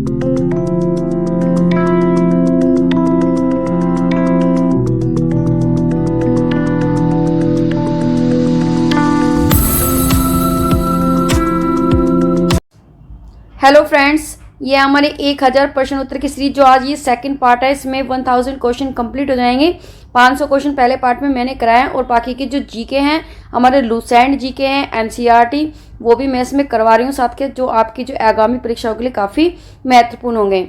Hello friends, ये हमारे 1000 प्रश्न उत्तर की सीरीज जो आज ये सेकंड पार्ट है, इसमें 1000 क्वेश्चन कंप्लीट हो जाएंगे। 500 क्वेश्चन पहले पार्ट में मैंने कराया है और बाकी के जो जीके हैं हमारे लूसेंट जीके हैं, एनसीईआरटी वो भी मैं इसमें करवा रही हूँ साथ के, जो आपकी जो आगामी परीक्षाओं के लिए काफ़ी महत्वपूर्ण होंगे।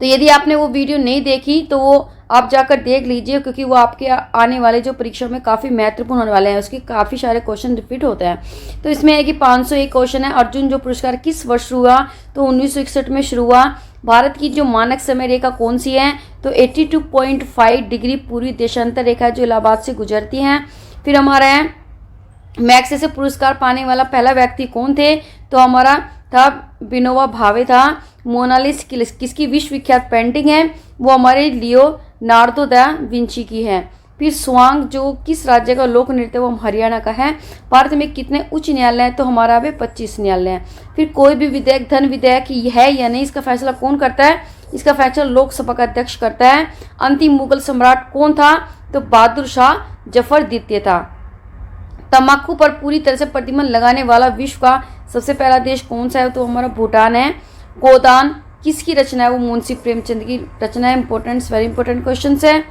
तो यदि आपने वो वीडियो नहीं देखी तो वो आप जाकर देख लीजिए, क्योंकि वो आपके आने वाले जो परीक्षा में काफ़ी महत्वपूर्ण होने वाले हैं। उसके काफ़ी सारे क्वेश्चन रिपीट होते हैं। तो इसमें है कि 501 क्वेश्चन है। अर्जुन जो पुरस्कार किस वर्ष शुरू हुआ? तो 1961 में शुरू हुआ। भारत की जो मानक समय रेखा कौन सी है? तो 82.5 डिग्री पूर्वी देशांतर रेखा जो इलाहाबाद से गुजरती है। फिर हमारा है मैक्स से पुरस्कार पाने वाला पहला व्यक्ति कौन थे? तो हमारा था विनोबा भावे था। मोनालिस किसकी विश्व विख्यात पेंटिंग है? वो हमारे लियोनार्दो दा विंची की है। फिर स्वांग जो किस राज्य का लोक नृत्य, वो हरियाणा का है। भारत में कितने उच्च न्यायालय हैं? तो हमारा भी 25 न्यायालय हैं। फिर कोई भी विधेयक धन विधेयक है या नहीं, इसका फैसला कौन करता है? इसका फैसला लोकसभा का अध्यक्ष करता है। अंतिम मुगल सम्राट कौन था? तो बहादुर शाह जफर द्वितीय था। तंबाकू पर पूरी तरह से प्रतिबंध लगाने वाला विश्व का सबसे पहला देश कौन सा है? तो हमारा भूटान है। गोदान किसकी रचना है? वो मुंशी प्रेमचंद की रचना है। इंपॉर्टेंट, वेरी इंपॉर्टेंट क्वेश्चन है।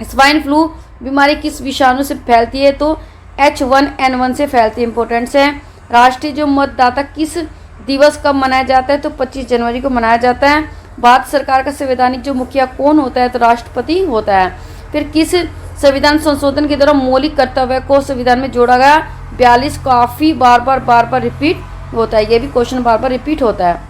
स्वाइन फ्लू बीमारी किस विषाणु से फैलती है? तो H1N1 से फैलती है। इंपॉर्टेंट है। राष्ट्रीय जो मतदाता किस दिवस कब मनाया जाता है? तो 25 जनवरी को मनाया जाता है। भारत सरकार का संवैधानिक जो मुखिया कौन होता है? तो राष्ट्रपति होता है। फिर किस संविधान संशोधन के दौरान मौलिक कर्तव्य को संविधान में जोड़ा गया? 42 काफी बार बार रिपीट होता है। ये भी क्वेश्चन बार बार रिपीट होता है।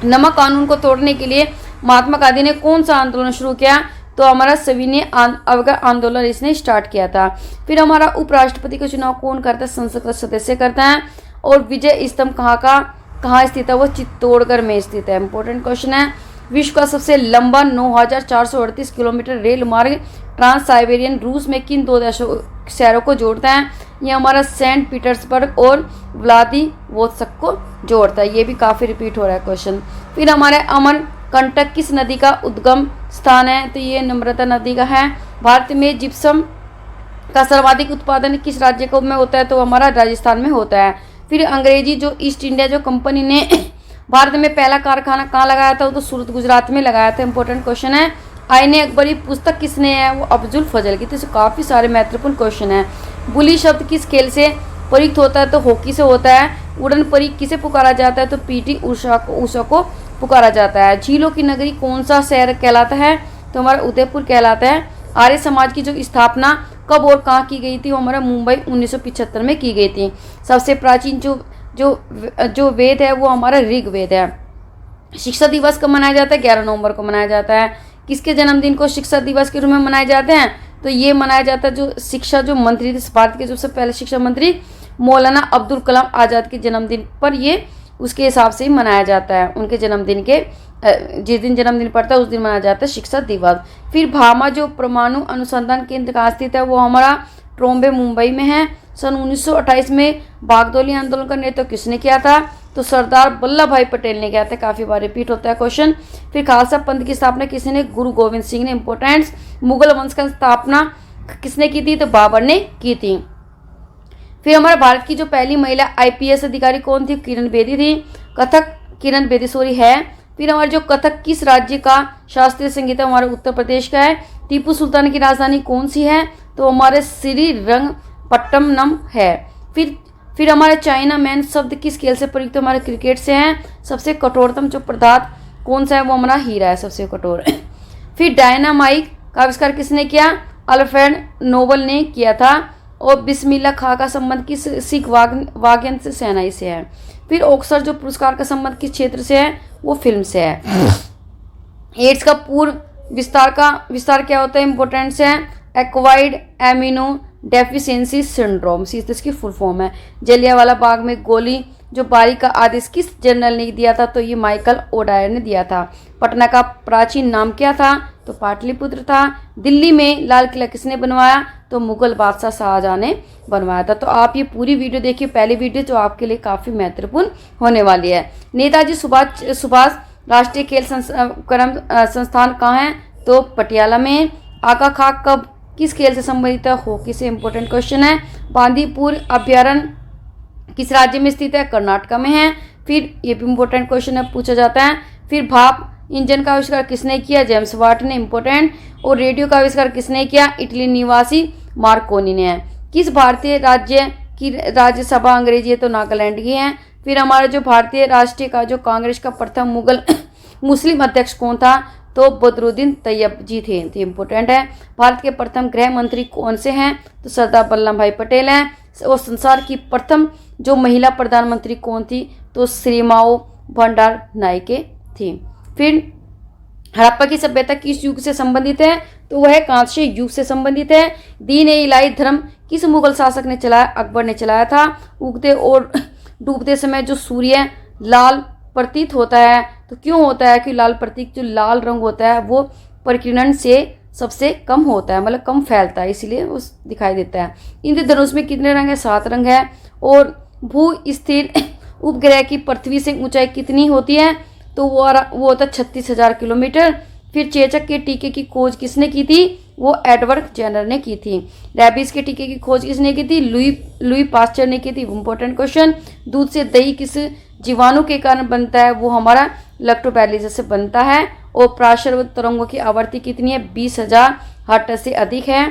नमक कानून को तोड़ने के लिए महात्मा गांधी ने कौन सा आंदोलन शुरू किया? तो हमारा सविनय अवज्ञा आंदोलन इसने स्टार्ट किया था। फिर हमारा उपराष्ट्रपति का चुनाव कौन करता है? संसद का सदस्य करता है। और विजय स्तंभ कहाँ स्थित है? वो चित्तौड़गढ़ में स्थित है। इंपॉर्टेंट क्वेश्चन है। विश्व का सबसे लंबा 9438 किलोमीटर रेल मार्ग ट्रांस साइबेरियन रूस में किन दो शहरों को जोड़ता है? ये हमारा सेंट पीटर्सबर्ग और व्लादिवोस्तोक को जोड़ता है। ये भी काफ़ी रिपीट हो रहा है क्वेश्चन। फिर हमारे अमरकंटक किस नदी का उद्गम स्थान है? तो ये नम्रता नदी का है। भारत में जिप्सम का सर्वाधिक उत्पादन किस राज्य को में होता है? तो हमारा राजस्थान में होता है। फिर अंग्रेजी जो ईस्ट इंडिया जो कंपनी ने भारत में पहला कारखाना कहाँ लगाया था? वो तो सूरत गुजरात में लगाया था। इंपॉर्टेंट क्वेश्चन है। आईने अकबरी पुस्तक किसने है? वो अफजुल फजल की। तो काफ़ी सारे महत्वपूर्ण क्वेश्चन है। बुली शब्द किस खेल से प्रयुक्त होता है? तो हॉकी से होता है। उड़न परी किसे पुकारा जाता है? तो पीटी उषा को पुकारा जाता है। झीलों की नगरी कौन सा शहर कहलाता है? तो हमारा उदयपुर कहलाता है। आर्य समाज की जो स्थापना कब और कहाँ की गई थी? वो हमारा मुंबई 1975 में की गई थी। सबसे प्राचीन जो वेद है वो हमारा ऋग्वेद है। शिक्षा दिवस कब मनाया जाता है? 11 नवंबर को मनाया जाता है। किसके जन्मदिन को शिक्षा दिवस के रूप में मनाए जाते हैं? तो ये मनाया जाता है जो शिक्षा जो मंत्री थे, भारत के सबसे पहले शिक्षा मंत्री मौलाना अब्दुल कलाम आज़ाद के जन्मदिन पर ये उसके हिसाब से ही मनाया जाता है। उनके जन्मदिन के जिस दिन जन्मदिन पड़ता है उस दिन मनाया जाता है शिक्षा दिवस। फिर भामा जो परमाणु अनुसंधान केंद्र कहाँ स्थित है? वो हमारा ट्रोम्बे मुंबई में है। सन 1928 में बागदौली आंदोलन का नेतृत्व किसने किया था? तो सरदार वल्लभ भाई पटेल ने किया था। काफ़ी बार रिपीट होता है क्वेश्चन। फिर खालसा पंथ की स्थापना किसने? गुरु गोविंद सिंह ने। इंपॉर्टेंस। मुगल वंश का स्थापना किसने की थी? तो बाबर ने की थी। फिर हमारे भारत की जो पहली महिला IPS अधिकारी कौन थी? किरण बेदी थी। कथक किरण बेदी सॉरी है। फिर हमारे जो कथक किस राज्य का शास्त्रीय संगीत है? हमारे उत्तर प्रदेश का है। टीपू सुल्तान की राजधानी कौन सी है? तो हमारे श्रीरंगपट्टनम है। फिर हमारे चाइना मैन शब्द किस खेल से प्रयुक्त? हमारे क्रिकेट से हैं। सबसे कठोरतम जो पदार्थ कौन सा है? वो हमारा हीरा है, सबसे कठोर। फिर डायनामाइट का आविष्कार किसने किया? अल्फ्रेड नोबल ने किया था। और बिस्मिल्ला खां का संबंध किस सिख वाग्यंत्र सेनाई से है। फिर ऑक्सफोर्ड जो पुरस्कार का संबंध किस क्षेत्र से है? वो फिल्म से है। एड्स का पूर्व विस्तार क्या होता है? इंपॉर्टेंट है। एक्वायर्ड एमिनो डेफिशिएंसी सिंड्रोम इसकी फुल फॉर्म है। जलियांवाला बाग में गोली जो बारी का आदेश किस जनरल ने दिया था? तो ये माइकल ओडायर ने दिया था। पटना का प्राचीन नाम क्या था? तो पाटलिपुत्र था। दिल्ली में लाल किला किसने बनवाया? तो मुगल बादशाह शाहजहां ने बनवाया था। तो आप ये पूरी वीडियो देखिए, पहली वीडियो जो आपके लिए काफ़ी महत्वपूर्ण होने वाली है। नेताजी सुभाष राष्ट्रीय खेल संस्थान कहाँ है? तो पटियाला में। आगा खां कब किस खेल से संबंधित है? हॉकी से। इंपॉर्टेंट क्वेश्चन है। बांदीपुर अभ्यारण्य किस राज्य में स्थित है? कर्नाटक में है। फिर ये भी इंपॉर्टेंट क्वेश्चन है, पूछा जाता है। फिर भाप इंजन का आविष्कार किसने किया? जेम्स वाट ने। इंपॉर्टेंट। और रेडियो का आविष्कार किसने किया? इटली निवासी मार्कोनी ने है। किस भारतीय राज्य की राज्यसभा अंग्रेजी है? तो नागालैंड की है। फिर हमारा जो भारतीय राष्ट्रीय का जो कांग्रेस का प्रथम मुस्लिम अध्यक्ष कौन था? तो बदरुद्दीन तैयब जी थे। तो इम्पोर्टेंट है। भारत के प्रथम गृह मंत्री कौन से हैं? तो सरदार वल्लभ भाई पटेल हैं। और संसार की प्रथम जो महिला प्रधानमंत्री कौन थी? तो श्रीमाओ भंडार नायके थी। फिर हड़प्पा की सभ्यता किस युग से संबंधित है? तो वह कांस्य युग से संबंधित है। दीन ए इलाही धर्म किस मुगल शासक ने चलाया? अकबर ने चलाया था। उगते और डूबते समय जो सूर्य लाल प्रतीत होता है, तो क्यों होता है? कि लाल प्रतीक जो लाल रंग होता है वो परिकिरण से सबसे कम होता है, मतलब कम फैलता है, इसीलिए उस दिखाई देता है। इंद्रधनुष में कितने रंग है? 7 रंग है। और भू स्थिर उपग्रह की पृथ्वी से ऊंचाई कितनी होती है? तो वो होता है 36,000 किलोमीटर। फिर चेचक के टीके की खोज किसने की थी? वो एडवर्ड जेनर ने की थी। रेबीज के टीके की खोज किसने की थी? लुई पास्चर ने की थी। Important question. दूध से दही किस जीवाणु के कारण बनता है? वो हमारा लैक्टोबैसिलस से बनता है। और प्राशर तरंगों की आवृत्ति कितनी है? 20,000 हर्ट्ज से अधिक है।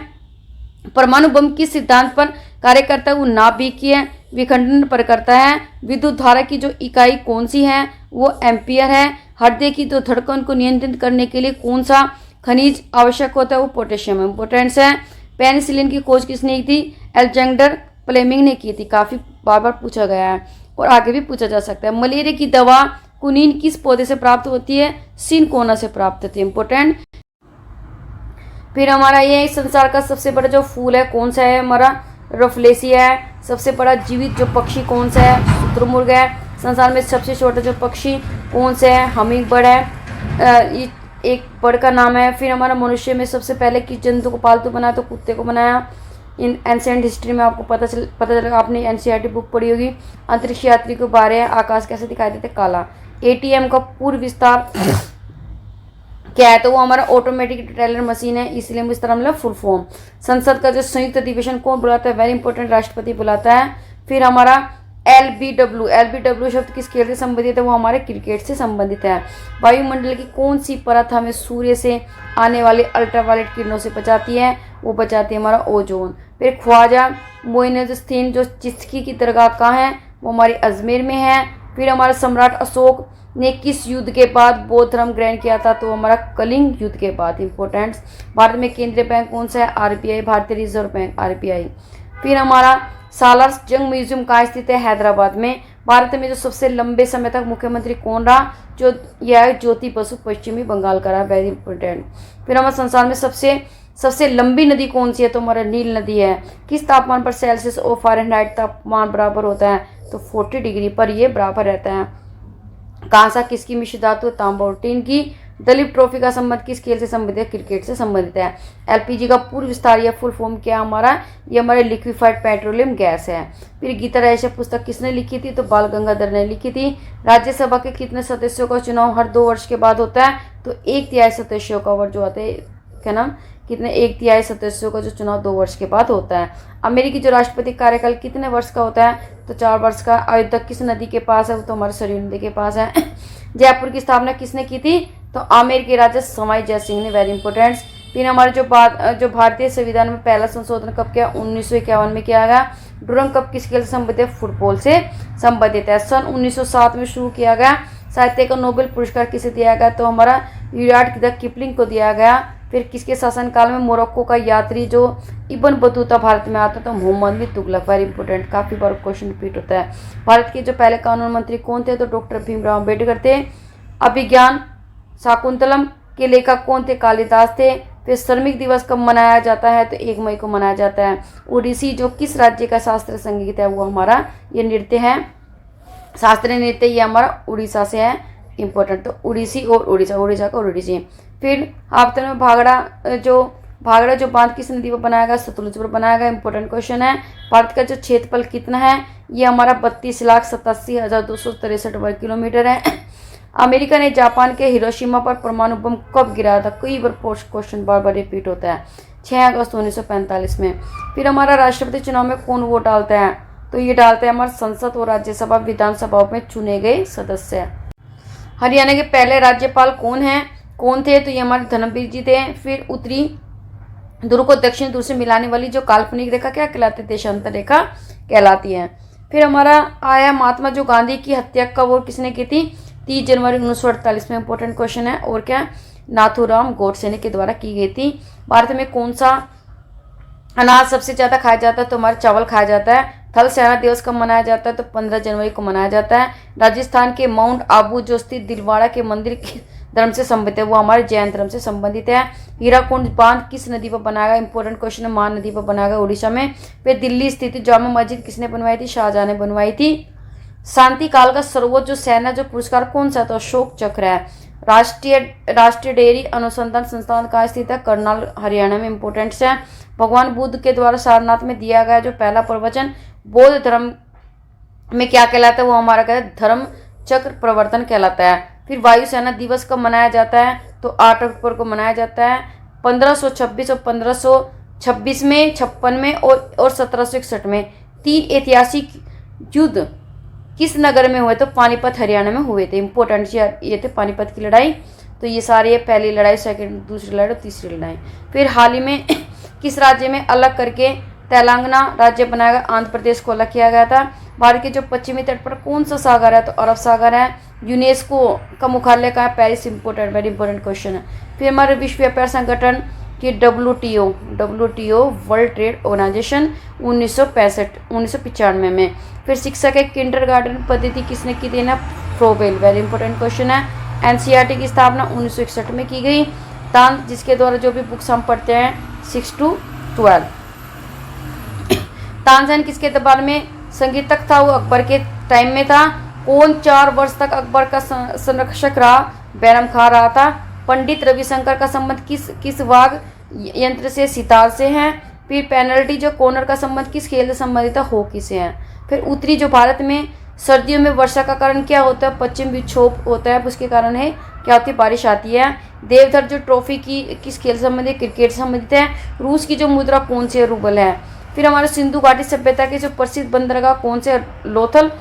परमाणु बम किस सिद्धांत पर कार्य करता है? वो नाभिकीय विखंडन पर करता है। विद्युत धारा की जो इकाई कौन सी है? वो एम्पियर है। हृदय की तो धड़कन को नियंत्रित करने के लिए कौन सा खनिज आवश्यक होता है? वो पोटेशियम। इंपोर्टेंट्स है। पेनिसिलिन की खोज किसने की थी? अलेक्जेंडर फ्लेमिंग ने की थी। काफ़ी बार बार पूछा गया है और आगे भी पूछा जा सकता है। मलेरिया की दवा कुनीन किस पौधे से प्राप्त होती है? सिनकोना से प्राप्त होती है। इंपोर्टेंट। फिर हमारा ये संसार का सबसे बड़ा जो फूल है कौन सा है? हमारा रफलेसिया है। सबसे बड़ा जीवित जो पक्षी कौन सा है? शुतुरमुर्ग है। संसार में सबसे छोटा जो पक्षी कौन सा है? हमिंग बर्ड है। ये एक बर्ड का नाम है। फिर हमारा मनुष्य में सबसे पहले किस जंतु को पालतू बनाया? तो कुत्ते को बनाया। इन एंशिएंट हिस्ट्री में आपको पता चलेगा, आपने एनसीईआरटी बुक पढ़ी होगी। अंतरिक्ष यात्री के बारे में आकाश कैसे दिखाई देते? काला। एटीएम का पूर्व विस्तार क्या है? तो वो हमारा ऑटोमेटिक टेलर मशीन है, इसलिए हम इस तरह मतलब फुल फॉर्म। संसद का जो संयुक्त अधिवेशन कौन बुलाता है? वेरी इंपॉर्टेंट, राष्ट्रपति बुलाता है। फिर हमारा एलबीडब्ल्यू शब्द किस खेल से संबंधित है? वो हमारे क्रिकेट से संबंधित है। वायुमंडल की कौन सी परत हमें सूर्य से आने वाले अल्ट्रावायलेट किरणों से बचाती है? वो बचाती है हमारा ओजोन। फिर ख्वाजा मोइनुद्दीन जो चिश्ती की दरगाह कहाँ है? वो हमारी अजमेर में है। फिर हमारा सम्राट अशोक ने किस युद्ध के बाद बौद्ध धर्म ग्रहण किया था? तो हमारा कलिंग युद्ध के बाद। इंपोर्टेंट्स। भारत में केंद्रीय बैंक कौन सा है? आरबीआई, भारतीय रिजर्व बैंक, आरबीआई। फिर हमारा सालार जंग म्यूजियम कहाँ स्थित है? हैदराबाद में। भारत में जो सबसे लंबे समय तक मुख्यमंत्री कौन रहा? जो यह ज्योति बसु पश्चिमी बंगाल का रहा। Very important. फिर हमारे संसार में सबसे लंबी नदी कौन सी है? तो हमारा नील नदी है। किस तापमान पर सेल्सियस और फ़ारेनहाइट तापमान बराबर होता है? तो 40 डिग्री पर ये बराबर रहता है। कांसा किसकी मिश्र धातु? तांबा और टीन की। दलीप ट्रॉफी का संबंध किस खेल से संबंधित है? क्रिकेट से संबंधित है। एलपीजी का पूर्व विस्तार या फुल फॉर्म क्या हमारा? ये हमारे लिक्विफाइड पेट्रोलियम गैस है। फिर गीता रहस्य पुस्तक किसने लिखी थी? तो बाल गंगाधर ने लिखी थी। राज्यसभा के कितने सदस्यों का चुनाव हर 2 वर्ष के बाद होता है? तो 1/3 सदस्यों का वर्ष जो आते हैं क्या नाम कितने 1/3 सदस्यों का जो चुनाव 2 वर्ष के बाद होता है। अमेरिकी जो राष्ट्रपति कार्यकाल कितने वर्ष का होता है? तो 4 वर्ष का। अयोध्या किस नदी के पास है? वो तो हमारे सरयू नदी के पास है। जयपुर की स्थापना किसने की थी? तो आमेर के राजा सवाई जय सिंह ने। Very important. फिर हमारे जो भारतीय संविधान में पहला संशोधन कब किया? 1951 में किया गया। डुरंग कप किस खेल से संबंधित है? फुटबॉल से संबंधित है। सन 1907 में शुरू किया गया। साहित्य का नोबेल पुरस्कार किसे दिया गया? तो हमारा रुडयार्ड किपलिंग को दिया गया। फिर किसके शासनकाल में मोरक्को का यात्री जो इब्न बतूता भारत में आता था? मोहम्मद बिन तुगलक। वेरी इंपॉर्टेंट, काफ़ी बार क्वेश्चन रिपीट होता है। भारत के जो पहले कानून मंत्री कौन थे? तो डॉक्टर भीमराव अम्बेडकर थे। अभिज्ञान शाकुंतलम के लेखक कौन थे? कालिदास थे। फिर श्रमिक दिवस कब मनाया जाता है? तो 1 मई को मनाया जाता है। ओडिसी जो किस राज्य का शास्त्रीय संगीत है? वो हमारा ये नृत्य है, शास्त्रीय नृत्य, ये हमारा उड़ीसा से है। इंपॉर्टेंट, तो उड़ीसी और उड़ीसा, उड़ीसा का उड़ीसी। फिर आपतन में भागड़ा जो बांध किस नदी पर बनाया गया, सतलुज पर बनाया गया, इंपॉर्टेंट क्वेश्चन है। भारत का जो क्षेत्रफल कितना है, ये हमारा 32,87,263 वर्ग किलोमीटर है। अमेरिका ने जापान के हिरोशिमा पर परमाणु बम कब गिराया था, कई बार पोस्ट क्वेश्चन बार बार रिपीट होता है, 6 अगस्त 1945 में। फिर हमारा राष्ट्रपति चुनाव में कौन वोट डालता है, तो ये डालते हैं हमारे संसद और राज्यसभा विधानसभाओं में चुने गए सदस्य। हरियाणा के पहले राज्यपाल कौन थे, तो ये हमारे धर्मवीर जी थे। फिर उत्तरी ध्रुव को दक्षिण ध्रुव से मिलाने वाली जो काल्पनिक रेखा क्या कहलाती है, देशांतर रेखा कहलाती है। फिर हमारा आया महात्मा जो गांधी की हत्या कब और किसने की थी, 30 जनवरी 1948 में, इंपॉर्टेंट क्वेश्चन है। और क्या, नाथूराम गोडसे के द्वारा की गई थी। भारत में कौन सा अनाज सबसे ज्यादा खाया जाता है, तो हमारा चावल खाया जाता है। थल सेना दिवस कब मनाया जाता है, तो 15 जनवरी को मनाया जाता है। राजस्थान के माउंट आबू जो स्थित दिलवाड़ा के मंदिर की धर्म से संबंधित है, वो हमारे जैन धर्म से संबंधित है। हीराकुंड बांध किस नदी पर बनाया गया, इंपॉर्टेंट क्वेश्चन है, महानदी पर बनाया गया, उड़ीसा में। फिर दिल्ली स्थित जामा मस्जिद किसने बनवाई थी, शाहजहां ने बनवाई थी। शांति काल का सर्वोच्च जो सेना जो पुरस्कार कौन सा, तो अशोक चक्र है। राष्ट्रीय डेयरी अनुसंधान संस्थान कहाँ स्थित है, करनाल हरियाणा में, इंपॉर्टेंट है। भगवान बुद्ध के द्वारा सारनाथ में दिया गया जो पहला प्रवचन बौद्ध धर्म में क्या कहलाता है, वो हमारा कहता है धर्म चक्र प्रवर्तन कहलाता है। फिर वायुसेना दिवस कब मनाया जाता है, तो 8 अक्टूबर को मनाया जाता है। 1526 और 1526 में, 56 में और 1761 में 3 ऐतिहासिक युद्ध किस नगर में हुए, तो पानीपत हरियाणा में हुए थे। इंपॉर्टेंट ये थे पानीपत की लड़ाई। तो ये सारी है, पहली लड़ाई, सेकंड, दूसरी लड़ाई और तीसरी लड़ाई। फिर हाल ही में किस राज्य में अलग करके तेलंगाना राज्य बनाया गया, आंध्र प्रदेश को अलग किया गया था। भारत के जो पश्चिमी तट पर कौन सा सागर है, तो अरब सागर है। यूनेस्को का मुख्यालय कहाँ है, Paris, important, very important question है। फिर हमारे विश्व व्यापार संगठन की WTO वर्ल्ड ट्रेड ऑर्गेनाइजेशन 1995 में। फिर शिक्षा के किंडरगार्टन पद्धति किसने की थी ना, फ्रोबेल, वेरी इंपॉर्टेंट क्वेश्चन है। NCERT की स्थापना 1961 में की गई। तान जिसके द्वारा जो भी बुक्स हम पढ़ते हैं 6 to 12। तानसेन किसके दरबार में संगीतक था, वो अकबर के टाइम में था। कौन 4 वर्ष तक अकबर का संरक्षक रहा, बैरम खां रहा था। पंडित रविशंकर का संबंध किस वाद्य यंत्र से, सितार से है। फिर पेनल्टी जो कॉर्नर का संबंध किस खेल से संबंधित है, हॉकी से है। फिर उत्तरी जो भारत में सर्दियों में वर्षा का कारण क्या होता है, पश्चिम विक्षोभ होता है, उसके कारण है क्या होती है, बारिश आती है। देवधर जो ट्रॉफी की किस खेल से संबंधित, क्रिकेट से संबंधित है। रूस की जो मुद्रा कौन सी है, रूबल है। फिर हमारे सिंधु घाटी सभ्यता के जो प्रसिद्ध बंदरगाह कौन से, लोथल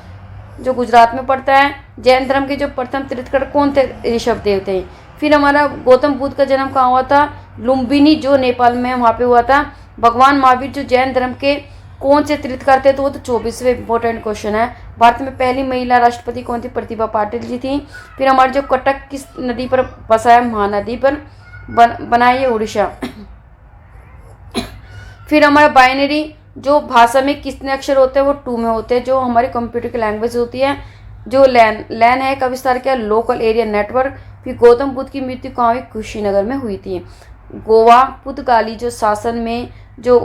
जो गुजरात में पड़ता है। जैन धर्म के जो प्रथम तीर्थंकर कौन थे, ऋषभ देव थे। फिर हमारा गौतम बुद्ध का जन्म कहाँ हुआ था, लुम्बिनी जो नेपाल में, वहाँ पे हुआ था। भगवान महावीर जो जैन धर्म के कौन से तीर्थंकर थे, तो वो तो 24वें, इंपॉर्टेंट क्वेश्चन है। भारत में पहली महिला राष्ट्रपति कौन थी, प्रतिभा पाटिल जी थी। फिर हमारे जो कटक किस नदी पर बसा है, महानदी पर बनाई है, उड़ीसा। फिर हमारा बाइनरी जो भाषा में कितने अक्षर होते हैं, वो 2 में होते हैं, जो हमारी कंप्यूटर की लैंग्वेज होती है। जो लैन है का विस्तार क्या, लोकल एरिया नेटवर्क। फिर गौतम बुद्ध की मृत्यु कहाँ हुई, कुशीनगर में हुई थी। गोवा पुर्तगाली जो शासन में जो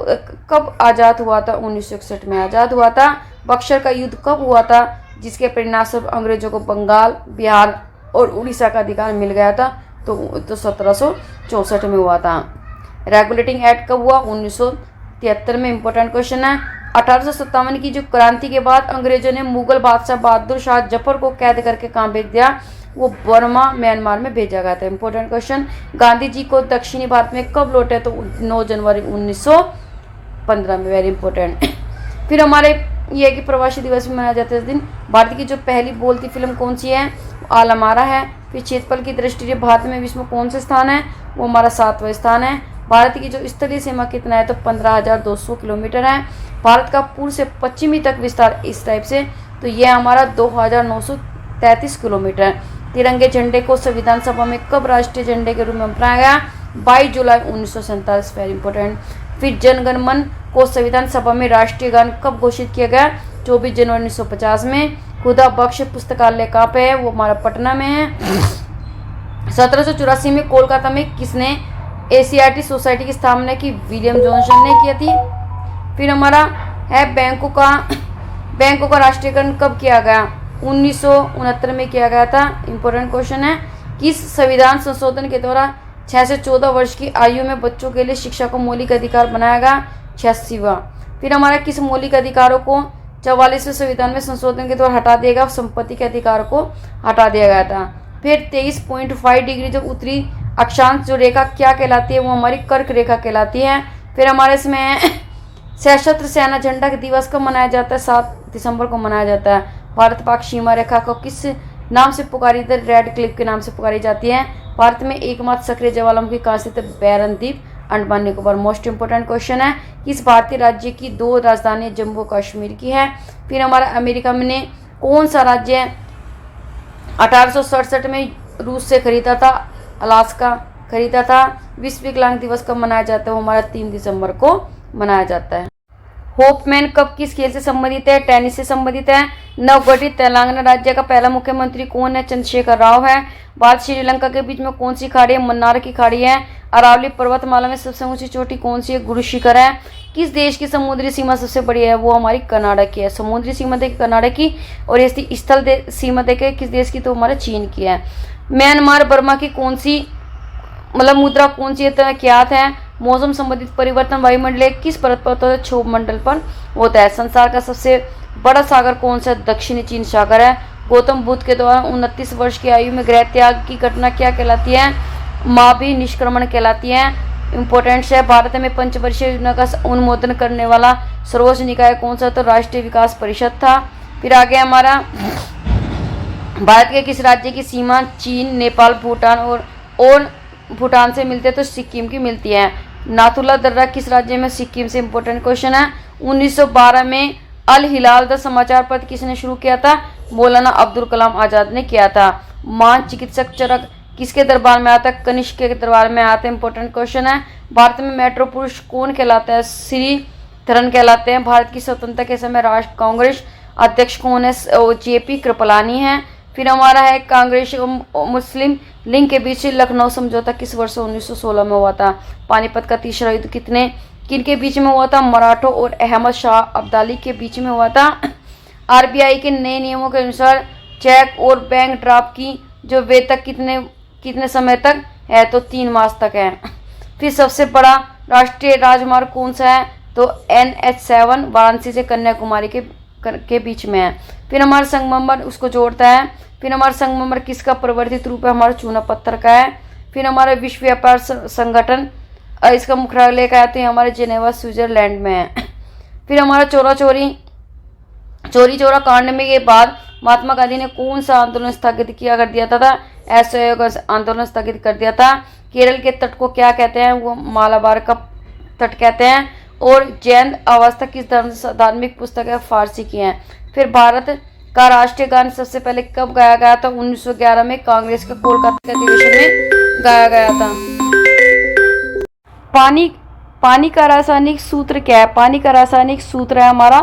कब आज़ाद हुआ था, 1961 में आज़ाद हुआ था। बक्सर का युद्ध कब हुआ था, जिसके परिणामस्वरूप अंग्रेजों को बंगाल, बिहार और उड़ीसा का अधिकार मिल गया था, तो 1764 में हुआ था। रेगुलेटिंग एक्ट कब हुआ, 1973 में, इंपॉर्टेंट क्वेश्चन है। 1857 की जो क्रांति के बाद अंग्रेजों ने मुगल बादशाह बहादुर शाह जफर को कैद करके कहाँ भेज दिया, वो बर्मा म्यांमार में भेजा गया था, इंपॉर्टेंट क्वेश्चन। गांधी जी को दक्षिणी भारत में कब लौटे, तो 9 जनवरी 1915 में, वेरी इंपॉर्टेंट। फिर हमारे ये कि प्रवासी दिवस भी मनाया जाता है इस दिन। भारत की जो पहली बोलती फिल्म कौन सी है, आलमारा है। फिर क्षेत्रफल की दृष्टि से भारत में विश्व में कौन सा स्थान है, वो हमारा 7वां स्थान है। भारत की जो स्थलीय सीमा कितना है, तो 15,200 किलोमीटर है। भारत का पूर्व से पश्चिमी तक विस्तार इस टाइप से, तो यह हमारा 2,933 किलोमीटर है। तिरंगे झंडे को संविधान सभा में कब राष्ट्रीय झंडे के रूप में अपनाया गया, 22 जुलाई 1947, वेरी इंपॉर्टेंट। फिर जनगण मन को संविधान सभा में राष्ट्रीय गान कब घोषित किया गया, 24 जनवरी 1950 में। खुदा बख्श पुस्तकालय कहाँ पे है, वो हमारा पटना में है। 1784 में कोलकाता में किसने एशियाटिक सोसाइटी की स्थापना की, विलियम जॉनसन ने की थी। फिर हमारा है बैंकों का राष्ट्रीयकरण कब किया गया, 1969 में किया गया था। इंपॉर्टेंट क्वेश्चन है, किस संविधान संशोधन के द्वारा 6 से 14 वर्ष की आयु में बच्चों के लिए शिक्षा को मौलिक अधिकार बनाया गया? 86वां। फिर हमारा किस मौलिक अधिकारों को 44वें संविधान में संशोधन के द्वारा हटा दिया गया? संपत्ति के अधिकार को हटा दिया गया था। फिर 23.5 डिग्री जो उत्तरी अक्षांश जो रेखा क्या कहलाती है? वो हमारी कर्क रेखा कहलाती है। फिर हमारे इसमें सशस्त्र सेना झंडा दिवस कब मनाया जाता है? 7 दिसंबर को मनाया जाता है। भारत पाक सीमा रेखा को किस नाम से पुकारी जाती है? रेड क्लिफ के नाम से पुकारी जाती है। भारत में एकमात्र सक्रिय ज्वालामुखी कहाँ स्थित है? बैरन द्वीप, Andaman Nicobar. Most important question है, किस भारतीय राज्य की 2 राजधानी जम्मू कश्मीर की है? फिर हमारा अमेरिका में कौन सा राज्य 1867 में रूस से खरीदा था? अलास्का खरीदा था। विश्व विकलांग दिवस कब मनाया जाता है? वो हमारा 3 दिसंबर को मनाया जाता है। होपमैन कप किस खेल से संबंधित है? टेनिस से संबंधित है। नवगठित तेलंगाना राज्य का पहला मुख्यमंत्री कौन है? चंद्रशेखर राव है। भारत श्रीलंका के बीच में कौन सी खाड़ी है? मन्नार की खाड़ी है। अरावली पर्वतमाला में सबसे ऊंची चोटी कौन सी है? गुरु शिखर है। किस देश की समुद्री सीमा सबसे बड़ी है? वो हमारी कनाडा की है। समुद्री सीमा देखिए कनाडा की, और ये स्थल सीमा देखे किस देश की? तो हमारे चीन की है। म्यांमार बर्मा की कौन सी मतलब मुद्रा कौन सी ज्ञात है? मौसम संबंधित परिवर्तन वायुमंडलीय किस परत पर होता है? क्षोभ मंडल पर होता है। संसार का सबसे बड़ा सागर कौन सा? दक्षिणी चीन सागर है। गौतम बुद्ध के द्वारा 29 वर्ष की आयु में गृह त्याग की घटना क्या कहलाती है? मावी निष्क्रमण कहलाती है। इंपॉर्टेंट है, भारत में पंचवर्षीय योजना का अनुमोदन करने वाला सर्वोच्च निकाय कौन सा? तो राष्ट्रीय विकास परिषद था। फिर आगे हमारा भारत के किस राज्य की सीमा चीन, नेपाल, भूटान और भूटान से मिलते हैं? तो सिक्किम की मिलती है। नाथुला दर्रा किस राज्य में? सिक्किम से। इंपॉर्टेंट क्वेश्चन है, 1912 में अल हिलाल द समाचार पत्र किसने शुरू किया था? मौलाना अब्दुल कलाम आजाद ने किया था। मान चिकित्सक चरक किसके दरबार में आता है? कनिष्क के दरबार में आता है। इंपॉर्टेंट क्वेश्चन है, भारत में मेट्रो पुरुष कौन कहलाता है? श्रीधरन कहलाते हैं। भारत की स्वतंत्रता के समय राष्ट्र कांग्रेस अध्यक्ष कौन है? जेपी कृपलानी है। फिर हमारा है कांग्रेस और मुस्लिम लीग के बीच लखनऊ समझौता किस वर्ष 1916 में हुआ था? पानीपत का तीसरा युद्ध किनके बीच में हुआ था? मराठों और अहमद शाह अब्दाली के बीच में हुआ था। आरबीआई के नए नियमों के अनुसार चेक और बैंक ड्राफ्ट की जो वेतन कितने समय तक है? तो 3 मास तक है। फिर सबसे बड़ा राष्ट्रीय राजमार्ग कौन सा है? तो NH7 वाराणसी से कन्याकुमारी के बीच में है। फिर हमारा संगमरमर उसको जोड़ता है। फिर हमारा संगमरमर किसका परिवर्तित रूप है? हमारा चूना पत्थर का है। फिर हमारा विश्व व्यापार संगठन इसका मुख्यालय का है, तो हमारे जेनेवा स्विट्जरलैंड में है। फिर हमारा चोरी चोरा कांड में के बाद महात्मा गांधी ने कौन सा आंदोलन स्थगित किया कर दिया था? असहयोग आंदोलन स्थगित कर दिया था। केरल के तट को क्या कहते हैं? वो मालाबार का तट कहते हैं। और जैन अवस्था किस धार्मिक पुस्तक है? फारसी की है। फिर भारत का राष्ट्रीय गान सबसे पहले कब गाया गया था? 1911 में कांग्रेस के कोलकाता के अधिवेशन में गाया गया था। पानी का रासायनिक सूत्र क्या है? पानी का रासायनिक सूत्र है हमारा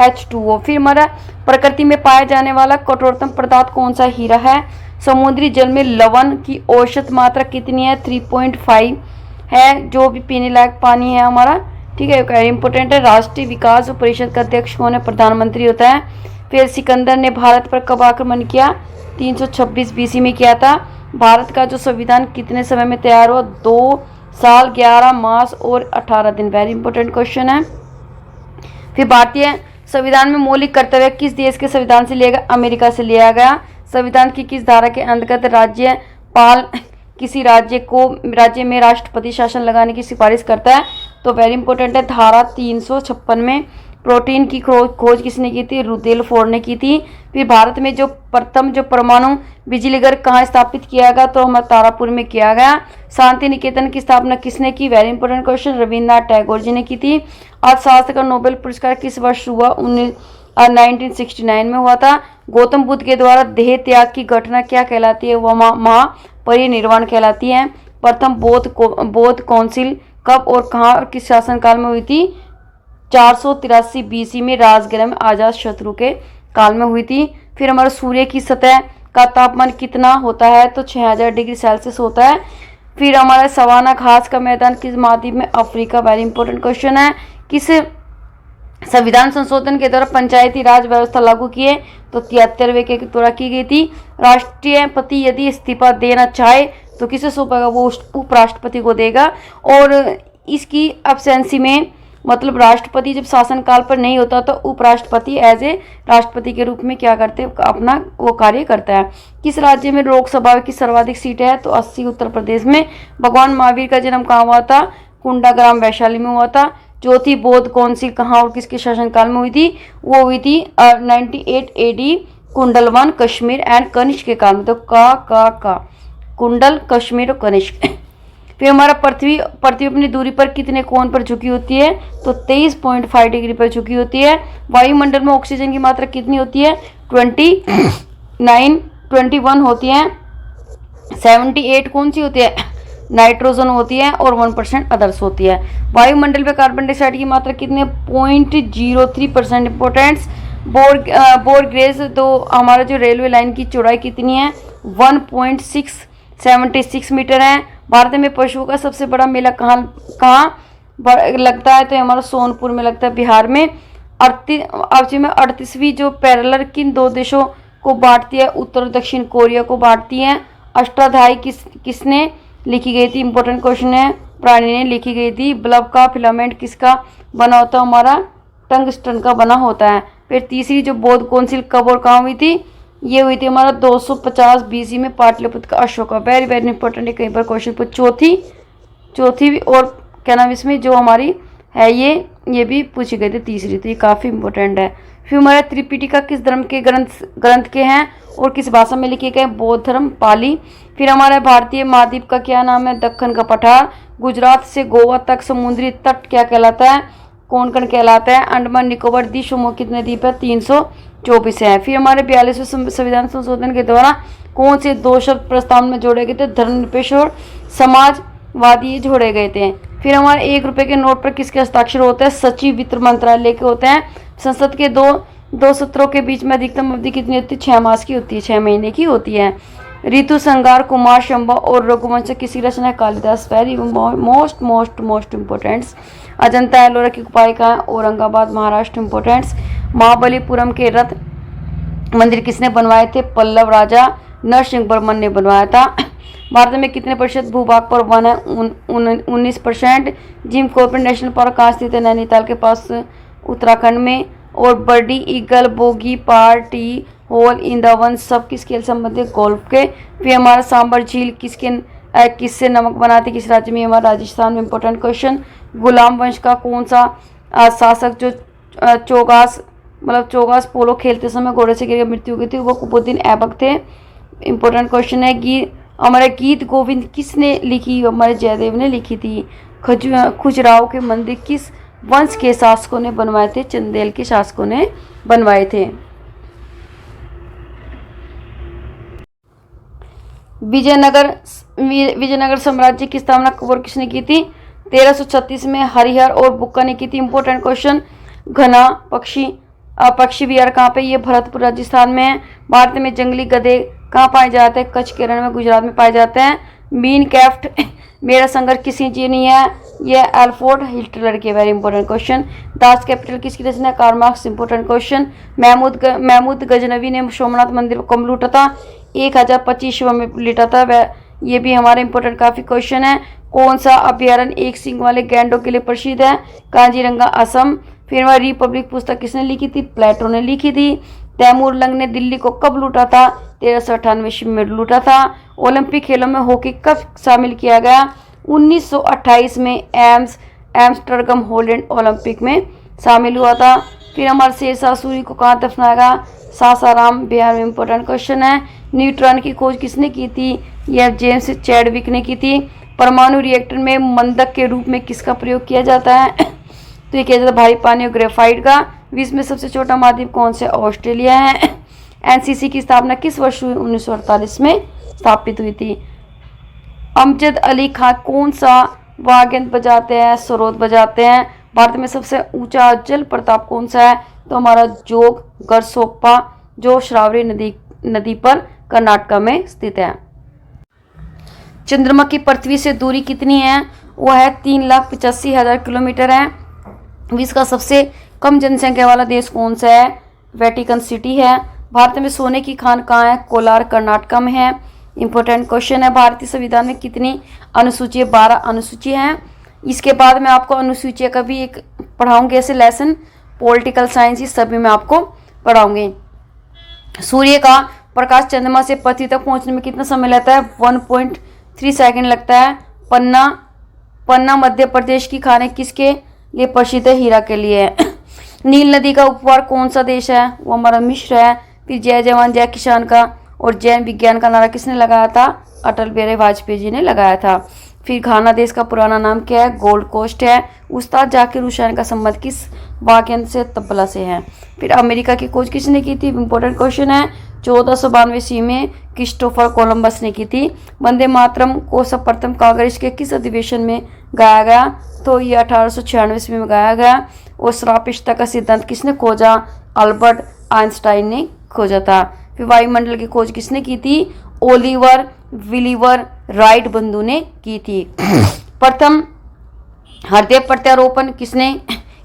H2O। फिर हमारा प्रकृति में पाया जाने वाला कठोरतम पदार्थ कौन सा? हीरा है। समुद्री जल में लवण की औसत मात्रा कितनी है? 3.5 है, जो भी पीने लायक पानी है हमारा। ठीक है, इंपोर्टेंट है। राष्ट्रीय विकास परिषद का अध्यक्ष कौन है? प्रधानमंत्री होता है। फिर सिकंदर ने भारत पर कब आक्रमण किया? 326 BC में किया था। भारत का जो संविधान कितने समय में तैयार हुआ? 2 साल 11 मास और 18 दिन। वेरी इंपॉर्टेंट क्वेश्चन है। फिर भारतीय संविधान में मौलिक कर्तव्य किस देश के संविधान से लिया गया? अमेरिका से लिया गया। संविधान की किस धारा के अंतर्गत राज्यपाल किसी राज्य में राष्ट्रपति शासन लगाने की सिफारिश करता है? तो वेरी इंपॉर्टेंट है, धारा 356 में। प्रोटीन की खोज किसने की थी? रुदरफोर्ड ने की थी। फिर भारत में जो प्रथम परमाणु बिजली घर कहाँ स्थापित किया गया? तो हमारे तारापुर में किया गया। शांति निकेतन की स्थापना किसने की? Very important question, Rabindranath Tagore ji ने की थी। अर्थशास्त्र का नोबेल पुरस्कार किस वर्ष हुआ? 1969 में हुआ था। गौतम बुद्ध के द्वारा देह त्याग की घटना क्या कहलाती है? वह महापरिनिर्वाण कहलाती है। प्रथम बौद्ध काउंसिल कब और कहाँ और किस शासनकाल में हुई थी? 483 BC में राजगृह में आजाद शत्रु के काल में हुई थी। फिर हमारा सूर्य की सतह का तापमान कितना होता है? तो 6000 डिग्री सेल्सियस होता है। फिर हमारा सवाना घास का मैदान किस महाद्वीप में? अफ्रीका। वेरी इंपॉर्टेंट क्वेश्चन है, किस संविधान संशोधन के द्वारा पंचायती राज व्यवस्था लागू किए तो 73वें के द्वारा की गई थी। राष्ट्रपति यदि इस्तीफा देना चाहे तो किसे सौंपेगा, वो उपराष्ट्रपति को देगा। और इसकी एब्सेंसी में मतलब राष्ट्रपति जब शासनकाल पर नहीं होता तो उपराष्ट्रपति एज ए राष्ट्रपति के रूप में क्या करते हैं, अपना वो कार्य करता है। किस राज्य में लोकसभा की सर्वाधिक सीट है, तो 80 उत्तर प्रदेश में। भगवान महावीर का जन्म कहाँ हुआ था, कुंडाग्राम वैशाली में हुआ था। चौथी बौद्ध काउंसिल कहाँ और किसके शासनकाल में हुई थी, वो हुई थी 98 AD कुंडलवन कश्मीर एंड कनिष्क के काल में। तो का कुंडल कश्मीर और कनिष्क। फिर हमारा पृथ्वी अपनी दूरी पर कितने कोण पर झुकी होती है, तो 23.5 डिग्री पर झुकी होती है। वायुमंडल में ऑक्सीजन की मात्रा कितनी होती है, 21 होती है। 78 कौन सी होती है, नाइट्रोजन होती है, और 1% अदर्स होती है। वायुमंडल में कार्बन डाइऑक्साइड की मात्रा कितने, 0.03% इंपोर्टेंस। बोर गेज तो हमारा जो रेलवे लाइन की चौड़ाई कितनी है, 1.676 मीटर है। भारत में पशुओं का सबसे बड़ा मेला कहाँ लगता है, तो हमारा सोनपुर में लगता है, बिहार में। 38वीं जो पैरेलल किन दो देशों को बांटती है, उत्तर और दक्षिण कोरिया को बांटती है। अष्टाध्यायी किसने लिखी गई थी, इंपॉर्टेंट क्वेश्चन है, प्राणी ने लिखी गई थी। बल्ब का फिलामेंट किसका बना होता है, हमारा टंगस्टन का बना होता है। फिर तीसरी जो बौद्ध काउंसिल कब और कहाँ हुई थी, ये हुई थी हमारा 250 BC में पाटलिपुत्र का अशोका। वेरी वेरी इंपॉर्टेंट है, कहीं पर क्वेश्चन पर। चौथी और क्या नाम इसमें जो हमारी है ये भी पूछी गई थी तीसरी, तो ये काफ़ी इंपॉर्टेंट है। फिर हमारे त्रिपिटिका किस धर्म के ग्रंथ के हैं और किस भाषा में लिखे गए, बौद्ध धर्म पाली। फिर हमारे भारतीय महाद्वीप का क्या नाम है, दक्कन का पठार। गुजरात से गोवा तक समुद्री तट क्या कहलाता है, कोंकण कहलाता है। अंडमान निकोबार द्वीप समूह कितने द्वीप है, 324 है। फिर हमारे 42वें संविधान संशोधन के द्वारा कौन से दो शब्द प्रस्ताव में जोड़े गए थे, धर्मनिरपेक्ष और समाजवादी जोड़े गए थे। फिर हमारे 1 रुपये के नोट पर किसके हस्ताक्षर होता है, सचिव वित्त मंत्रालय के होते हैं। संसद के दो सत्रों के बीच में अधिकतम अवधि कितनी होती है, 6 मास की होती है, 6 महीने की होती है। ऋतु संगार, कुमार शंबा और रघुवंश किसी रचना है, Kalidas. Very most importance. Ajanta Ellora की गुफाएं कहाँ है, औरंगाबाद महाराष्ट्र, इम्पोर्टेंट्स। महाबलीपुरम के रथ मंदिर किसने बनवाए थे, पल्लव राजा नरसिंह वर्मन ने बनवाया था। भारत में कितने प्रतिशत भूभाग पर वन है, 19%। जिम कॉर्बेट नेशनल पार्क कहाँ स्थित है, नैनीताल के पास उत्तराखंड में। और birdie eagle bogey party hole in the one सब किस खेल संबंधित, गोल्फ के। फिर हमारा सांबर झील किससे नमक बनाते, किस राज्य में, हमारा राजस्थान में। Important question. गुलाम वंश का कौन सा शासक जो चौगास पोलो खेलते समय घोड़े से गिरकर मृत्यु हुई थी, वो कुतुबुद्दीन ऐबक थे। इंपॉर्टेंट क्वेश्चन है, हमारे गीत गोविंद किसने लिखी, हमारे जयदेव ने लिखी थी। खजुराहो के मंदिर किस वंश के शासकों ने बनवाए थे, चंदेल के शासकों ने बनवाए थे। विजयनगर साम्राज्य की स्थापना कब किसने की थी, 1336 में हरिहर और बुक्का ने की थी। Important question. घना पक्षी विहार कहाँ पे, ये भरतपुर राजस्थान में है। भारत में जंगली गधे कहाँ पाए जाते हैं, कच्छ केरल में, गुजरात में पाए जाते हैं। मीन कैफ्ट मेरा संघर्ष किसी चीज नहीं है, ये अल्फ्रेड हिटलर के। Very important question. Das Capital किसकी रचना है, Karl Marx. Important question. Mahmud Ghaznavi ने सोमनाथ मंदिर को कब लूटा था, 1025 में लूटा था। ये भी हमारे इंपॉर्टेंट काफी क्वेश्चन है। कौन सा अभ्यारण्य एक सिंह वाले गैंडों के लिए प्रसिद्ध है, काजीरंगा असम। फिर हमारी रिपब्लिक पुस्तक किसने लिखी थी, प्लेटो ने लिखी थी। तैमूर लंग ने दिल्ली को कब लूटा था, 1398 में लूटा था। ओलंपिक खेलों में हॉकी कब शामिल किया गया, 1928 में एम्स्टर्डम हॉलैंड ओलंपिक में शामिल हुआ था। फिर हमारे शेरशाह सूरी को कहाँ दफनाया गया, सासाराम बिहार में। इंपॉर्टेंट क्वेश्चन है। न्यूट्रॉन की खोज किसने की थी, यह जेम्स चैडविक ने की थी। परमाणु रिएक्टर में मंदक के रूप में किसका प्रयोग किया जाता है, तो ये किया जाता है भारी पानी और ग्रेफाइट का। विश्व में सबसे छोटा महाद्वीप कौन से, ऑस्ट्रेलिया है। एनसीसी की स्थापना किस वर्ष हुई, 1948 में स्थापित हुई थी। अमजद अली खां कौन सा वाद्य बजाते हैं, सरोद बजाते हैं। भारत में सबसे ऊंचा जल प्रताप कौन सा है, तो हमारा जोग गरसोप्पा जो श्रावणी नदी पर कर्नाटक में स्थित है। चंद्रमा की पृथ्वी से दूरी कितनी है, वह है 3,85,000 किलोमीटर है। विश्व का सबसे कम जनसंख्या वाला देश कौन सा है? वेटिकन सिटी है। भारत में सोने की खान कहाँ है? कोलार कर्नाटका में है। इंपॉर्टेंट क्वेश्चन है, भारतीय संविधान में कितनी अनुसूची है? 12 अनुसूची हैं। इसके बाद मैं आपको अनुसूची का भी एक पढ़ाऊंगी ऐसे लेसन, पॉलिटिकल साइंस, इस सभी में आपको पढ़ाऊंगी। सूर्य का प्रकाश चंद्रमा से पृथ्वी तक पहुंचने में कितना समय लगता है? 1.3 सेकंड लगता है। पन्ना मध्य प्रदेश की खाने किसके लिए प्रसिद्ध है? हीरा के लिए। नील नदी का उपवार कौन सा देश है? वो हमारा मिस्र है। फिर जय जवान जय किसान का और जैन विज्ञान का नारा किसने लगाया था? अटल बिहारी वाजपेयी जी ने लगाया था। फिर घाना देश का पुराना नाम क्या है? गोल्ड कोस्ट है। उस्ताद जाकिर हुसैन का संबंध किस वाक्यांश से? तबला से है। फिर अमेरिका की खोज किसने की थी? इंपॉर्टेंट क्वेश्चन है। 1492 ईस्वी में क्रिस्टोफर कोलंबस ने की थी। वंदे मातरम को सर्वप्रथम कांग्रेस के किस अधिवेशन में गाया गया? तो ये 1896 ईस्वी में गाया गया। और श्रापिष्टता का सिद्धांत किसने खोजा? अल्बर्ट आइंस्टाइन ने खोजा था। फिर वायुमंडल की खोज किसने की थी? ओलिवर विलीवर राइट बंधु ने की थी। प्रथम हृदय प्रत्यारोपण किसने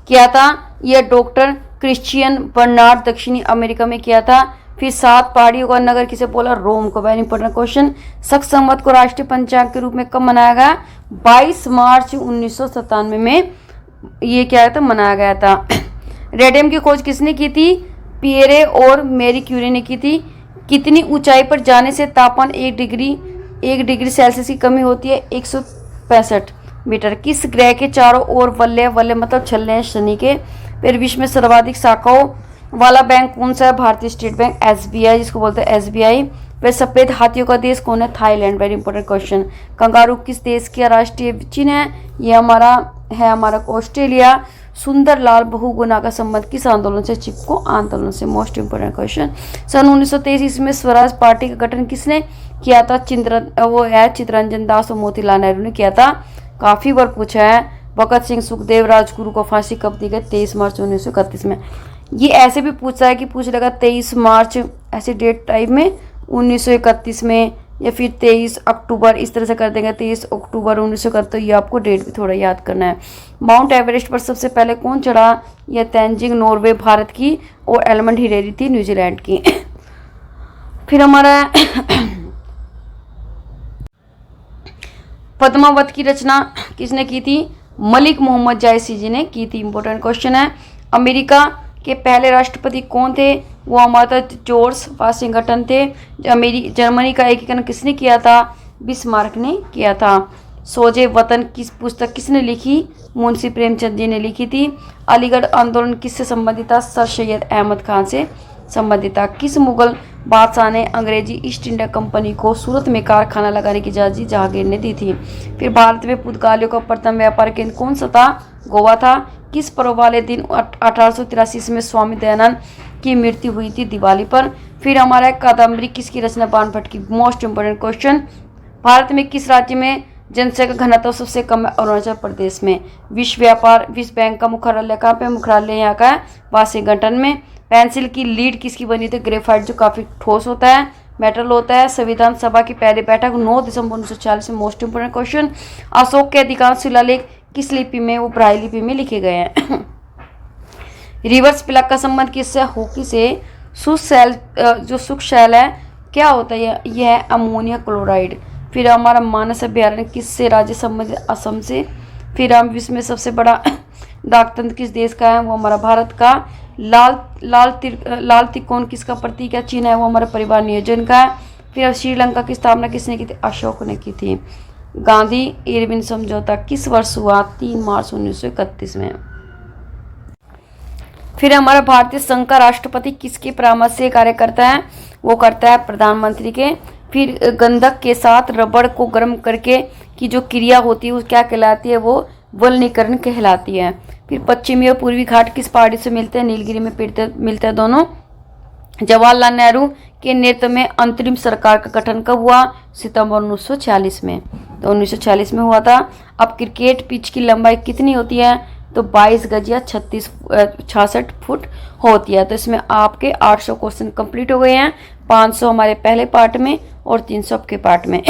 किया था? यह डॉक्टर क्रिश्चियन बर्नार्ड दक्षिणी अमेरिका में किया था। फिर 7 पहाड़ियों का नगर किसे बोला? रोम को। Very important question. शक संवत को राष्ट्रीय पंचांग के रूप में कब मनाया गया? 22 मार्च 1997 में ये क्या था? मनाया गया था। रेडियम की खोज किसने की थी? पियरे और मैरी क्यूरी ने की थी। कितनी ऊंचाई पर जाने से तापमान 1 डिग्री सेल्सियस की कमी होती है? 165 मीटर। किस ग्रह के चारों ओर वलय मतलब छल्ले हैं शनि के। फिर विश्व में सर्वाधिक शाखाओं वाला बैंक कौन सा है? भारतीय स्टेट बैंक, SBI जिसको बोलते हैं SBI। फिर सफेद हाथियों का देश कौन है? Thailand. Very important question. Kangaroo किस देश का राष्ट्रीय चिन्ह है? ये हमारा ऑस्ट्रेलिया। सुंदर लाल बहुगुणा का संबंध किस आंदोलन से? चिपको आंदोलन से। Most important question. सन 1923 ईस्वी में स्वराज पार्टी का गठन किसने किया था? चित्तरंजन दास और मोतीलाल नेहरू ने किया था। काफी बार पूछा है। भगत सिंह सुखदेव राजगुरु को फांसी कब दी गई? 23 मार्च 1931 में। ये ऐसे भी पूछा है कि पूछ लेगा 23 मार्च ऐसे डेट टाइप में 1931 में, या फिर 23 अक्टूबर, इस तरह से कर देंगे 23 अक्टूबर 1931। तो ये आपको डेट भी थोड़ा याद करना है। माउंट एवरेस्ट पर सबसे पहले कौन चढ़ा? यह तेंजिंग नॉर्वे भारत की और एडमंड हिलेरी थी न्यूजीलैंड की। फिर हमारा पद्मावत की रचना किसने की थी? मलिक मोहम्मद जायसी जी ने की थी। इंपॉर्टेंट क्वेश्चन है। अमेरिका के पहले राष्ट्रपति कौन थे? वो हमारा जॉर्ज वाशिंगटन थे। जर्मनी का एकीकरण किसने किया था? बिस्मार्क ने किया था। सोजे वतन किस पुस्तक किसने लिखी? मुंशी प्रेमचंद जी ने लिखी थी। अलीगढ़ आंदोलन किससे संबंधित था? सर सैयद अहमद खान से संबंधित था। किस मुगल बादशाह ने अंग्रेजी ईस्ट इंडिया कंपनी को सूरत में कारखाना लगाने की इजाजत जहांगीर ने दी थी? फिर भारत में पुर्तगालियों का प्रथम व्यापार केंद्र कौन सा था? गोवा था। किस पर्व वाले दिन 1883 में स्वामी दयानंद की मृत्यु हुई थी? दिवाली पर। फिर हमारा कादम्बरी किसकी रचना? बाणभट्ट की। Most important question. भारत में किस राज्य में जनसंख्या घनत्व सबसे कम है? अरुणाचल प्रदेश में। विश्व बैंक का मुख्यालय कहाँ पे? मुख्यालय यहाँ का है वाशिंगटन में। पेंसिल की लीड किसकी बनी थी? ग्रेफाइट, जो काफी ठोस होता है, मेटल होता है। संविधान सभा की पहली बैठक 9 दिसंबर 1940 में। Most important question. अशोक के अधिकांश शिलालेख किस लिपि में? वो ब्राइल लिपि में लिखे गए हैं। रिवर्स प्लग का संबंध किससे? हॉकी से। जो शुष्क शैल है क्या होता है? यह है अमोनिया क्लोराइड। फिर हमारा मानस अभ्यारण्य किससे राज्य संबंधित? असम से। फिर हम विश्व में सबसे बड़ा डाकतंत्र किस देश का है? वो हमारा भारत का। लाल त्रिकोण किसका प्रतीक है? चिन्ह है, वो हमारा परिवार नियोजन का है। फिर श्रीलंका की स्थापना किसने की थी? अशोक ने की थी। गांधी इरविन समझौता किस वर्ष हुआ? 3 मार्च 1931 में। फिर हमारा भारतीय संघ का राष्ट्रपति किसके परामर्श से कार्य करता है? वो करता है प्रधानमंत्री के। फिर गंधक के साथ रबड़ को गर्म करके की जो क्रिया होती है वो क्या कहलाती है? वो वल्कनीकरण कहलाती है। फिर पश्चिमी और पूर्वी घाट किस पहाड़ी से मिलते हैं? नीलगिरी में मिलते हैं दोनों। जवाहरलाल नेहरू के नेतृत्व में अंतरिम सरकार का गठन कब हुआ? सितंबर 1946 में। तो 1946 में हुआ था। अब क्रिकेट पिच की लंबाई कितनी होती है? तो 22 गज या 66 फुट होती है। तो इसमें आपके 800 क्वेश्चन कंप्लीट हो गए हैं। 500 हमारे पहले पार्ट में और 300 आपके पार्ट में।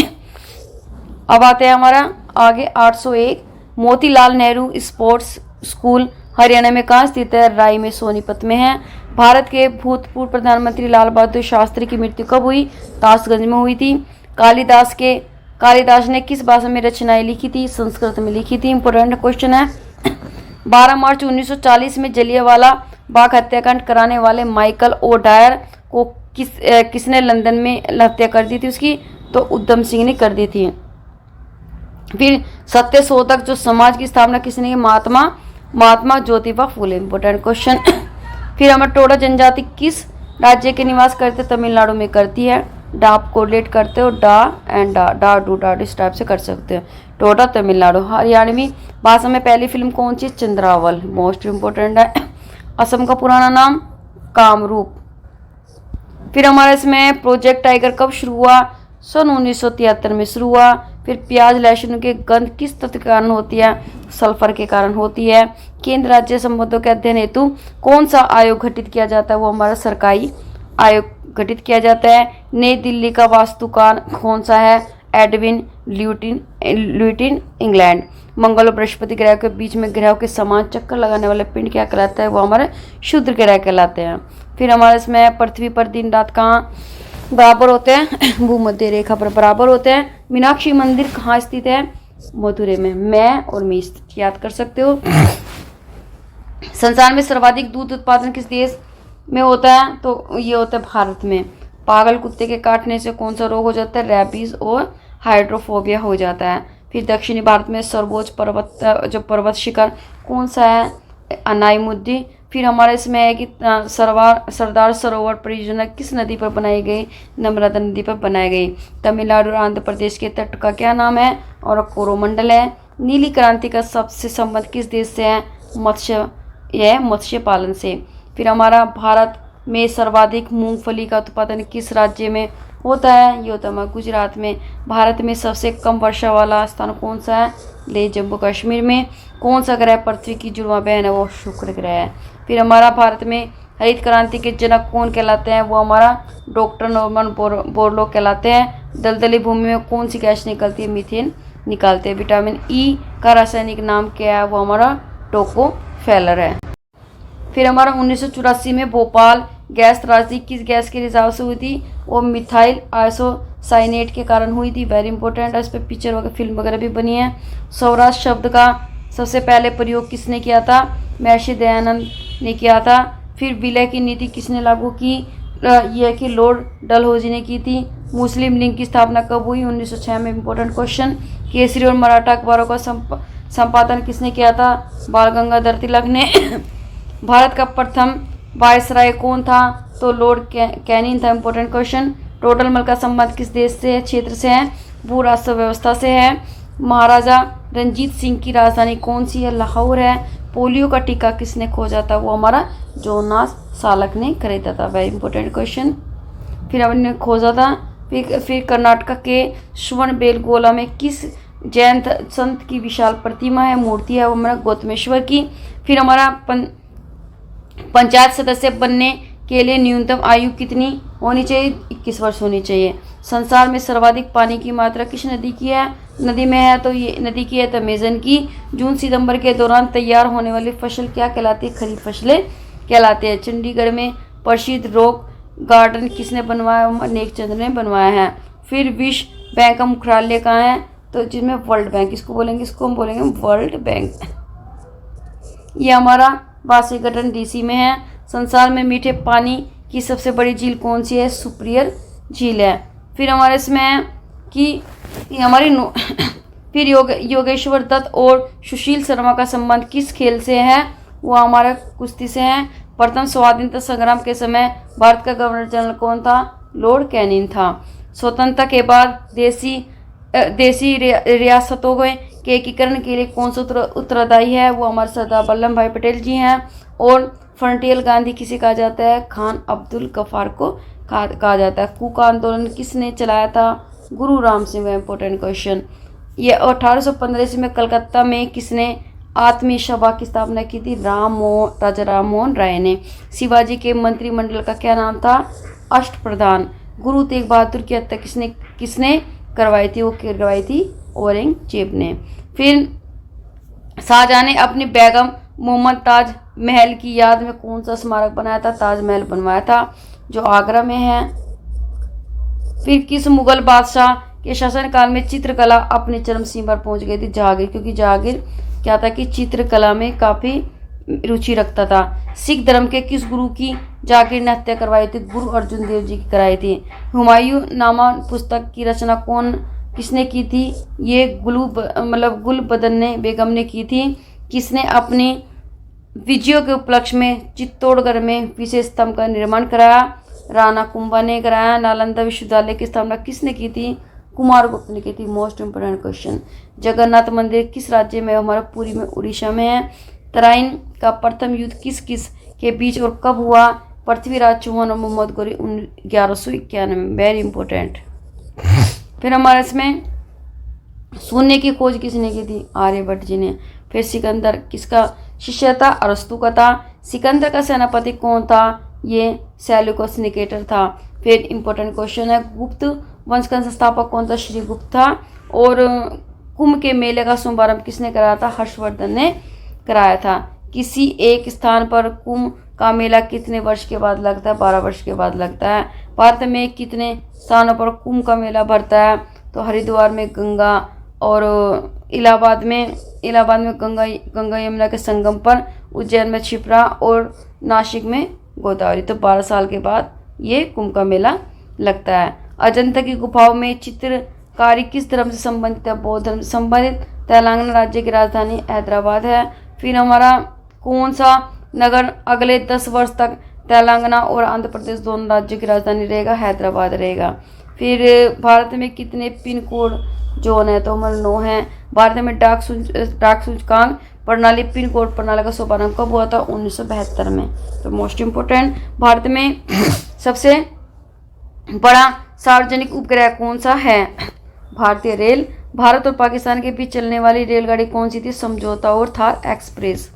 अब आते हैं हमारा आगे 801। मोतीलाल नेहरू स्पोर्ट्स स्कूल हरियाणा में कहाँ स्थित है? राई में, सोनीपत में है। भारत के भूतपूर्व प्रधानमंत्री लाल बहादुर शास्त्री की मृत्यु कब हुई? ताशगंज में हुई थी। कालिदास ने किस भाषा में रचनाएं लिखी थी? संस्कृत में लिखी थी। इंपोर्टेंट क्वेश्चन है। 12 मार्च 1940 में जलियांवाला बाग हत्याकांड कराने वाले माइकल ओ डायर को किसने लंदन में हत्या कर दी थी उसकी? तो उधम सिंह ने कर दी थी। फिर सत्य शोधक जो समाज की स्थापना किसने की? महात्मा ज्योतिबा फूले। Important question. फिर हमारा टोडा जनजाति किस राज्य के निवास करते? तमिलनाडु में करती है। डा आप कोरिलेट करते हो, डा एंड डा डू डा इस टाइप से कर सकते हो। टोडा तमिलनाडु। हरियाणवी भाषा में पहली फिल्म कौन सी? चंद्रावल। मोस्ट इंपोर्टेंट है। असम का पुराना नाम? कामरूप। फिर हमारा इसमें प्रोजेक्ट टाइगर कब शुरू हुआ? सन 1973 में शुरू हुआ। फिर प्याज लहसुन के गंध किस तत्व के कारण होती है? सल्फर के कारण होती है। केंद्र राज्य संबंधों के अध्ययन हेतु कौन सा आयोग गठित किया जाता है? वो हमारा सरकारी आयोग गठित किया जाता है। नई दिल्ली का वास्तुकार कौन सा है? Edwin lutein England. मंगल और बृहस्पति ग्रह के बीच में ग्रहों के समान चक्कर लगाने वाले पिंड क्या कहलाता है? वो हमारे क्षुद्र ग्रह कहलाते हैं। फिर हमारे इसमें पृथ्वी पर दिन रात कहाँ बराबर होते हैं? भूमध्य रेखा पर बराबर होते हैं। मीनाक्षी मंदिर कहाँ स्थित है? मथुरा में। मैं और मी याद कर सकते हो। संसार में सर्वाधिक दूध उत्पादन किस देश में होता है? तो ये होता है भारत में। पागल कुत्ते के काटने से कौन सा रोग हो जाता है? रैबीज और हाइड्रोफोबिया हो जाता है। फिर दक्षिणी भारत में सर्वोच्च पर्वत शिखर कौन सा है? अनाईमुद्दी। फिर हमारे इसमें है कि सरदार सरोवर परियोजना किस नदी पर बनाई गई? नर्मदा नदी पर बनाई गई। तमिलनाडु और आंध्र प्रदेश के तट का क्या नाम है? और कोरोमंडल है। नीली क्रांति का सबसे संबंध किस देश से है? मत्स्य पालन से। फिर हमारा भारत में सर्वाधिक मूंगफली का उत्पादन किस राज्य में होता है? ये होता है गुजरात में। भारत में सबसे कम वर्षा वाला स्थान कौन सा है? लेह जम्मू कश्मीर में। कौन सा ग्रह पृथ्वी की जुड़वां बहन है? वो शुक्र ग्रह है। फिर हमारा भारत में हरित क्रांति के जनक कौन कहलाते हैं? वो हमारा डॉक्टर नॉर्मन बोरलॉग कहलाते हैं। दलदली भूमि में कौन सी गैस निकलती है? मीथेन निकालते हैं। विटामिन ई का रासायनिक नाम क्या है? वो हमारा टोकोफेलर है। फिर हमारा 1984 में भोपाल गैस त्रासदी किस गैस के रिसाव से हुई थी? वो मिथाइल आइसोसाइनेट के कारण हुई थी। वेरी इंपॉर्टेंट है। इस पर पिक्चर वगैरह फिल्म वगैरह भी बनी है। स्वराज शब्द का सबसे पहले प्रयोग किसने किया था? महर्षि दयानंद ने किया था। फिर विलय की नीति किसने लागू की? यह कि लॉर्ड डलहौजी ने की थी। मुस्लिम लीग की स्थापना कब हुई? 1906 में। Important question. केसरी और मराठा अखबारों का संपादन किसने किया था? बाल गंगाधर तिलक ने। भारत का प्रथम वायसराय कौन था? तो लॉर्ड कैनिंग था। Important question. टोटल मल का संबंध किस देश से है? क्षेत्र से है। भू राष्ट्र व्यवस्था से है। महाराजा रंजीत सिंह की राजधानी कौन सी है? लाहौर है। पोलियो का टीका किसने खोजा था? वो हमारा जोनास सालक ने खरीदा था। Very important question. फिर हमने खोजा था। फिर कर्नाटक के श्रवणबेलगोला में किस जैन संत की विशाल प्रतिमा है? मूर्ति है। वो हमारा गौतमेश्वर की। फिर हमारा पंचायत सदस्य बनने के लिए न्यूनतम आयु कितनी होनी चाहिए? 21 वर्ष होनी चाहिए। संसार में सर्वाधिक पानी की मात्रा किस नदी की है? नदी में है तो ये नदी की है तमेजन की। जून सितंबर के दौरान तैयार होने वाली फसल क्या कहलाती है? खरीफ फसलें कहलाती है। चंडीगढ़ में प्रसिद्ध रॉक गार्डन किसने बनवाया? नेकचंद ने बनवाया है। फिर विश्व बैंक का मुख्यालय कहाँ है? तो जिसमें वर्ल्ड बैंक, इसको बोलेंगे, इसको हम बोलेंगे वर्ल्ड बैंक। ये हमारा वाशिंगटन डीसी में है। संसार में मीठे पानी की सबसे बड़ी झील कौन सी है? सुपिरियर झील है। फिर हमारे इसमें है कि हमारी फिर योगेश्वर दत्त और सुशील शर्मा का संबंध किस खेल से है? वो हमारा कुश्ती से है। प्रथम स्वाधीनता संग्राम के समय भारत का गवर्नर जनरल कौन था? लॉर्ड कैनिंग था। स्वतंत्रता के बाद देसी रियासतों के एकीकरण के लिए कौन सा उत्तरदायी है? वो हमारे सरदार वल्लभ भाई पटेल जी हैं। और फ्रंटियर गांधी किसे कहा जाता है? खान अब्दुल गफ्फार को कहा जाता है। कूका आंदोलन किसने चलाया था? गुरु राम सिंह। Important question. ये 1815 में कलकत्ता में किसने आत्मीय सभा की स्थापना की थी? राजा राम मोहन राय ने। शिवाजी के मंत्रिमंडल का क्या नाम था? अष्टप्रधान। गुरु तेग बहादुर की हत्या किसने करवाई थी? वो करवाई थी औरंगजेब ने। फिर शाहजहां ने अपनी बेगम मोहम्मद ताज महल की याद में कौन सा स्मारक बनाया था? ताजमहल बनवाया था जो आगरा में है। फिर किस मुगल बादशाह के शासनकाल में चित्रकला अपनी चरम सीमा पर पहुंच गई थी? जहांगीर, क्योंकि जहांगीर क्या था कि चित्रकला में काफ़ी रुचि रखता था। सिख धर्म के किस गुरु की जहांगीर ने हत्या करवाई थी? गुरु अर्जुन देव जी की कराई थी। हुमायूं नामा पुस्तक की रचना किसने की थी? ये गुलबदन ने बेगम ने की थी। किसने अपनी विजयों के उपलक्ष्य में चित्तौड़गढ़ में विशेष स्तंभ का निर्माण कराया? राणा कुंभा ने कराया। नालंदा विश्वविद्यालय की स्थापना किसने की थी? कुमारगुप्त ने की थी। Most important question. जगन्नाथ मंदिर किस राज्य में? हमारा पुरी में, उड़ीसा में है। तराइन का प्रथम युद्ध किस किस के बीच और कब हुआ? पृथ्वीराज चौहान और मोहम्मद गौरी 1191 में। Very important. फिर हमारे इसमें शून्य की खोज किसने की थी? आर्यभट्ट जी ने। फिर सिकंदर किसका शिष्य था? अरस्तु का था। सिकंदर का सेनापति कौन था? ये सेल्यूकस निकेटर था। फिर इंपॉर्टेंट क्वेश्चन है, गुप्त वंश का संस्थापक कौन था? श्री गुप्त था। और कुंभ के मेले का शुभारंभ किसने कराया था? हर्षवर्धन ने कराया था। किसी एक स्थान पर कुंभ का मेला कितने वर्ष के बाद लगता है? 12 वर्ष के बाद लगता है। भारत में कितने स्थानों पर कुंभ का मेला भरता है? तो हरिद्वार में गंगा, और इलाहाबाद में गंगा यमुना के संगम पर, उज्जैन में क्षिप्रा और नासिक में गोदावरी। तो 12 साल के बाद ये कुंभ का मेला लगता है। अजंता की गुफाओं में चित्रकारी किस धर्म से संबंधित है? बौद्ध धर्म से संबंधित। तेलंगाना राज्य की राजधानी हैदराबाद है। फिर हमारा कौन सा नगर अगले 10 वर्ष तक तेलंगाना और आंध्र प्रदेश दोनों राज्यों की राजधानी रहेगा? हैदराबाद रहेगा। फिर भारत में कितने पिन कोड जोन है? तो हमारे 9 हैं। भारत में डाक सूचकांक प्रणाली, पिन कोड प्रणाली का शुभारंभ कब हुआ था? 1972 में। तो मोस्ट इम्पोर्टेंट, भारत में सबसे बड़ा सार्वजनिक उपग्रह कौन सा है? भारतीय रेल। भारत और पाकिस्तान के बीच चलने वाली रेलगाड़ी कौन सी थी? समझौता और थार एक्सप्रेस।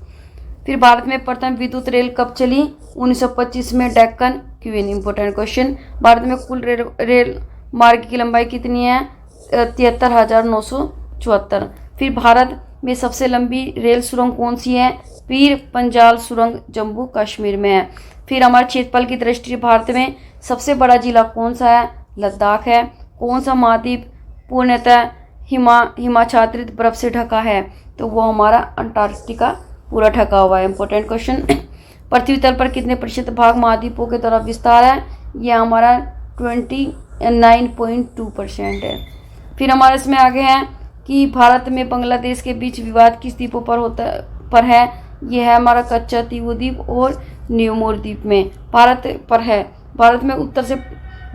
फिर भारत में प्रथम विद्युत रेल कब चली? 1925 में, Deccan queen. Important question. Bharat में कुल रेल मार्ग की लंबाई कितनी है? 73,974। फिर भारत में सबसे लंबी रेल सुरंग कौन सी है? पीर पंजाल सुरंग जम्मू कश्मीर में है। फिर हमारे क्षेत्रफल की दृष्टि भारत में सबसे बड़ा जिला कौन सा है? लद्दाख है। कौन सा महाद्वीप पूर्णतः हिमाच्छादित बर्फ से ढका है? तो वो हमारा अंटार्कटिका पूरा ढका हुआ है। Important question. पृथ्वी तल पर कितने प्रतिशत भाग महाद्वीपों के तरफ विस्तार है? ये हमारा 29.2% है। फिर हमारे इसमें आगे है कि भारत में बांग्लादेश के बीच विवाद किस द्वीपों पर है? ये है हमारा कच्चा द्वीप और न्यूमोर द्वीप में भारत पर है। भारत में उत्तर से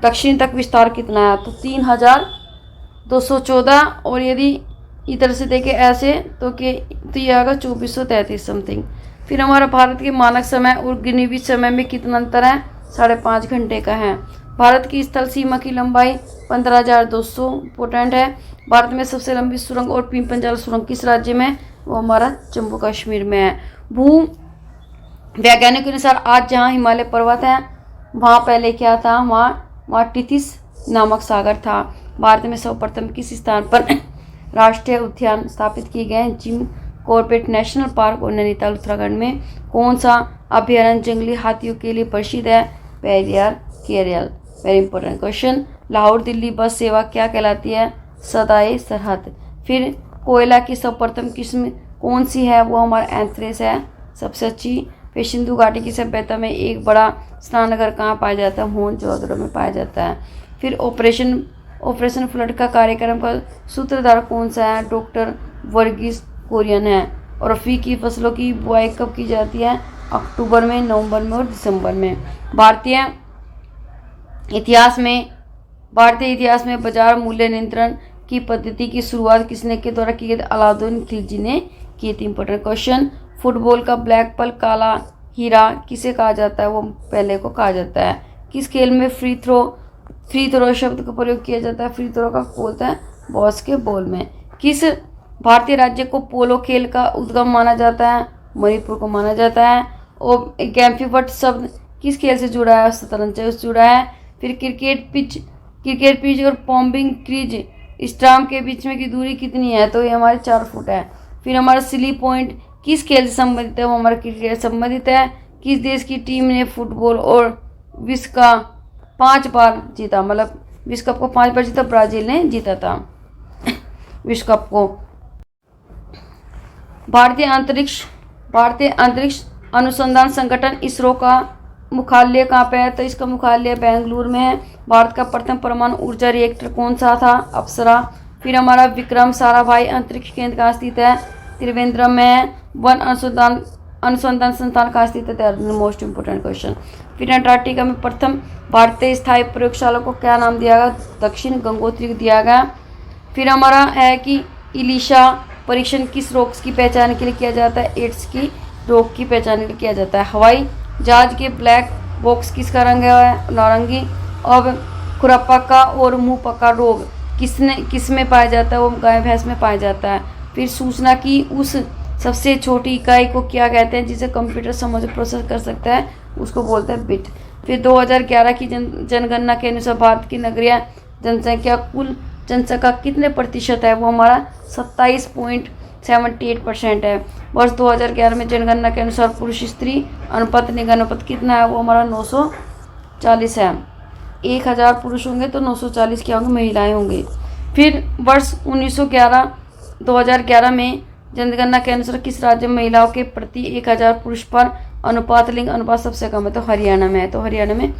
दक्षिण तक विस्तार कितना है? तो 3,214। और यदि इधर से देखें ऐसे तो ये आएगा 2433 समथिंग। फिर हमारा भारत के मानक समय और ग्रीनिच समय में कितना अंतर है? 5.5 घंटे का है। भारत की स्थल सीमा की लंबाई 15,200 इंपोर्टेंट है। भारत में सबसे लंबी सुरंग और पीर पंजाल सुरंग किस राज्य में? वो हमारा जम्मू कश्मीर में है। भू वैज्ञानिक के अनुसार आज जहाँ हिमालय पर्वत है वहाँ पहले क्या था? वहाँ टिथिस नामक सागर था। भारत में सर्वप्रथम किस स्थान पर राष्ट्रीय उद्यान स्थापित किए गए? जिम कॉर्बेट नेशनल पार्क और नैनीताल उत्तराखंड में। कौन सा अभयारण्य जंगली हाथियों के लिए प्रसिद्ध है? Periyar Kerala. Very important question. Lahore Delhi बस सेवा क्या कहलाती है? सदाए सरहद। फिर कोयला की सर्वप्रथम किस्म कौन सी है? वो हमारा एंथ्रेस है सबसे अच्छी। फिर सिंधु घाटी की सभ्यता में एक बड़ा स्नानघर कहाँ पाया जाता है? मोहनजोदड़ो में पाया जाता है। फिर ऑपरेशन फ्लड का कार्यक्रम का सूत्रधार कौन सा है? डॉक्टर वर्गीस कुरियन है। और रफ़ी की फसलों की बुआई कब की जाती है? अक्टूबर में, नवंबर में और दिसंबर में। भारतीय इतिहास में बाजार मूल्य नियंत्रण की पद्धति की शुरुआत किसने के द्वारा की गई? अलाउद्दीन खिलजी ने की थी। Important question. फुटबॉल का ब्लैक पल काला हीरा किसे कहा जाता है? वो पहले को कहा जाता है। किस खेल में फ्री थ्रो शब्द का प्रयोग किया जाता है? फ्री थ्रो का बोलता है बास्केटबॉल में। किस भारतीय राज्य को पोलो खेल का उद्गम माना जाता है? मणिपुर को माना जाता है। और गैम्फीवट शब्द किस खेल से जुड़ा है? शतरंज से जुड़ा है। फिर क्रिकेट पिच और पॉम्बिंग क्रीज स्टाम्प के बीच में की दूरी कितनी है? तो ये हमारे 4 फुट है। फिर हमारा सिली पॉइंट किस खेल से संबंधित है, वो हमारा क्रिकेट से संबंधित है। किस देश की टीम ने फुटबॉल और विश्व का 5 बार जीता, मतलब विश्व कप को 5 बार जीता, ब्राजील ने जीता था विश्व कप को। भारतीय अंतरिक्ष अनुसंधान संगठन इसरो का मुख्यालय कहाँ पे है, तो इसका मुख्यालय बेंगलुरु में है। भारत का प्रथम परमाणु ऊर्जा रिएक्टर कौन सा था, अप्सरा। फिर हमारा विक्रम साराभाई अंतरिक्ष केंद्र कहाँ स्थित है, त्रिवेंद्रम में है। वन अनुसंधान संस्थान कहाँ स्थित है, मोस्ट इंपोर्टेंट क्वेश्चन। फिर अंटार्कटिका में प्रथम भारतीय स्थायी प्रयोगशाला को क्या नाम दिया गया, दक्षिण गंगोत्री दिया गया। फिर हमारा है कि इलिशा परीक्षण किस रोग की पहचान के लिए किया जाता है, एड्स की रोग की पहचान के लिए किया जाता है। हवाई जहाज के ब्लैक बॉक्स किसका रंग है, नारंगी। अब खुरपका का और मुंह पका रोग किस में पाया जाता है, वो गाय भैंस में पाया जाता है। फिर सूचना की उस सबसे छोटी इकाई को क्या कहते हैं जिसे कंप्यूटर समझ प्रोसेस कर सकता है, उसको बोलते हैं बिट। फिर 2011 की जनगणना के अनुसार भारत की नगरीय जनसंख्या कुल जनसंख्या कितने प्रतिशत है, वो हमारा 27.78% है। वर्ष 2011 में जनगणना के अनुसार पुरुष स्त्री अनुपात लिंगानुपात कितना है, वो हमारा 940 है। 1000 पुरुष होंगे तो 940 क्या होंगे, महिलाएं होंगी। फिर वर्ष 2011 में जनगणना के अनुसार किस राज्य में महिलाओं के प्रति 1000 पुरुष पर अनुपात लिंग अनुपात सबसे कम है, तो हरियाणा में है। तो हरियाणा में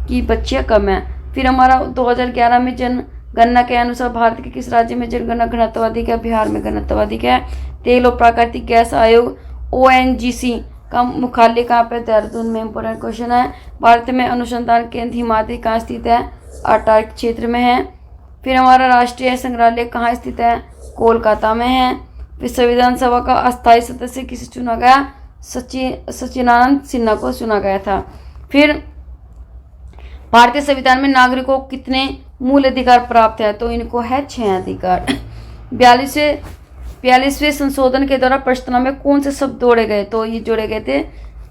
की बच्चियाँ कम है। फिर हमारा 2011 में जनगणना के अनुसार भारत के किस राज्य में जनगणना घनत्व अधिक है, बिहार में घनत्व अधिक है। तेल और प्राकृतिक गैस आयोग ONGC का मुख्यालय कहाँ पे, देहरादून में। इंपोर्टेंट क्वेश्चन है। भारत में अनुसंधान केंद्र हिमाद्री कहाँ स्थित है, अंटार्कटिक क्षेत्र में है। फिर हमारा राष्ट्रीय संग्रहालय कहाँ स्थित है, कोलकाता में है। फिर संविधान सभा का अस्थायी सदस्य किसे चुना गया, सच्चिदानंद सिन्हा को चुना गया था। फिर भारतीय संविधान में नागरिकों को कितने मूल अधिकार प्राप्त है, तो इनको है 6 अधिकार। 42वें संशोधन के द्वारा प्रस्तावना में कौन से शब्द जोड़े गए, तो ये जोड़े गए थे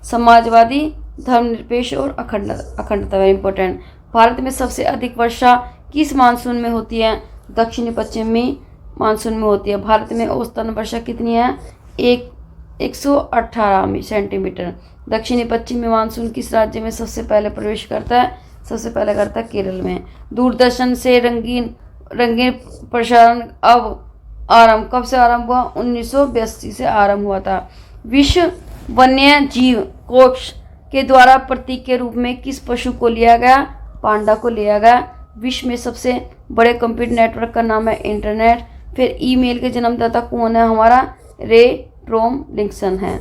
समाजवादी, धर्मनिरपेक्ष और अखंडता। Very important. भारत में सबसे अधिक वर्षा किस मानसून में होती है, दक्षिणी पश्चिमी मानसून में होती है। भारत में औसतन वर्षा कितनी है, 118 सेंटीमीटर। दक्षिणी पश्चिमी मानसून किस राज्य में सबसे पहले प्रवेश करता है, सबसे पहले करता है केरल में। दूरदर्शन से रंगीन प्रसारण अब आरंभ कब से आरंभ हुआ, 1982 से आरंभ हुआ था। विश्व वन्य जीव कोष के द्वारा प्रतीक के रूप में किस पशु को लिया गया, पांडा को लिया गया। विश्व में सबसे बड़े कंप्यूटर नेटवर्क का नाम है इंटरनेट। फिर ईमेल के जन्मदाता कौन है, हमारा रे टॉमलिंसन है।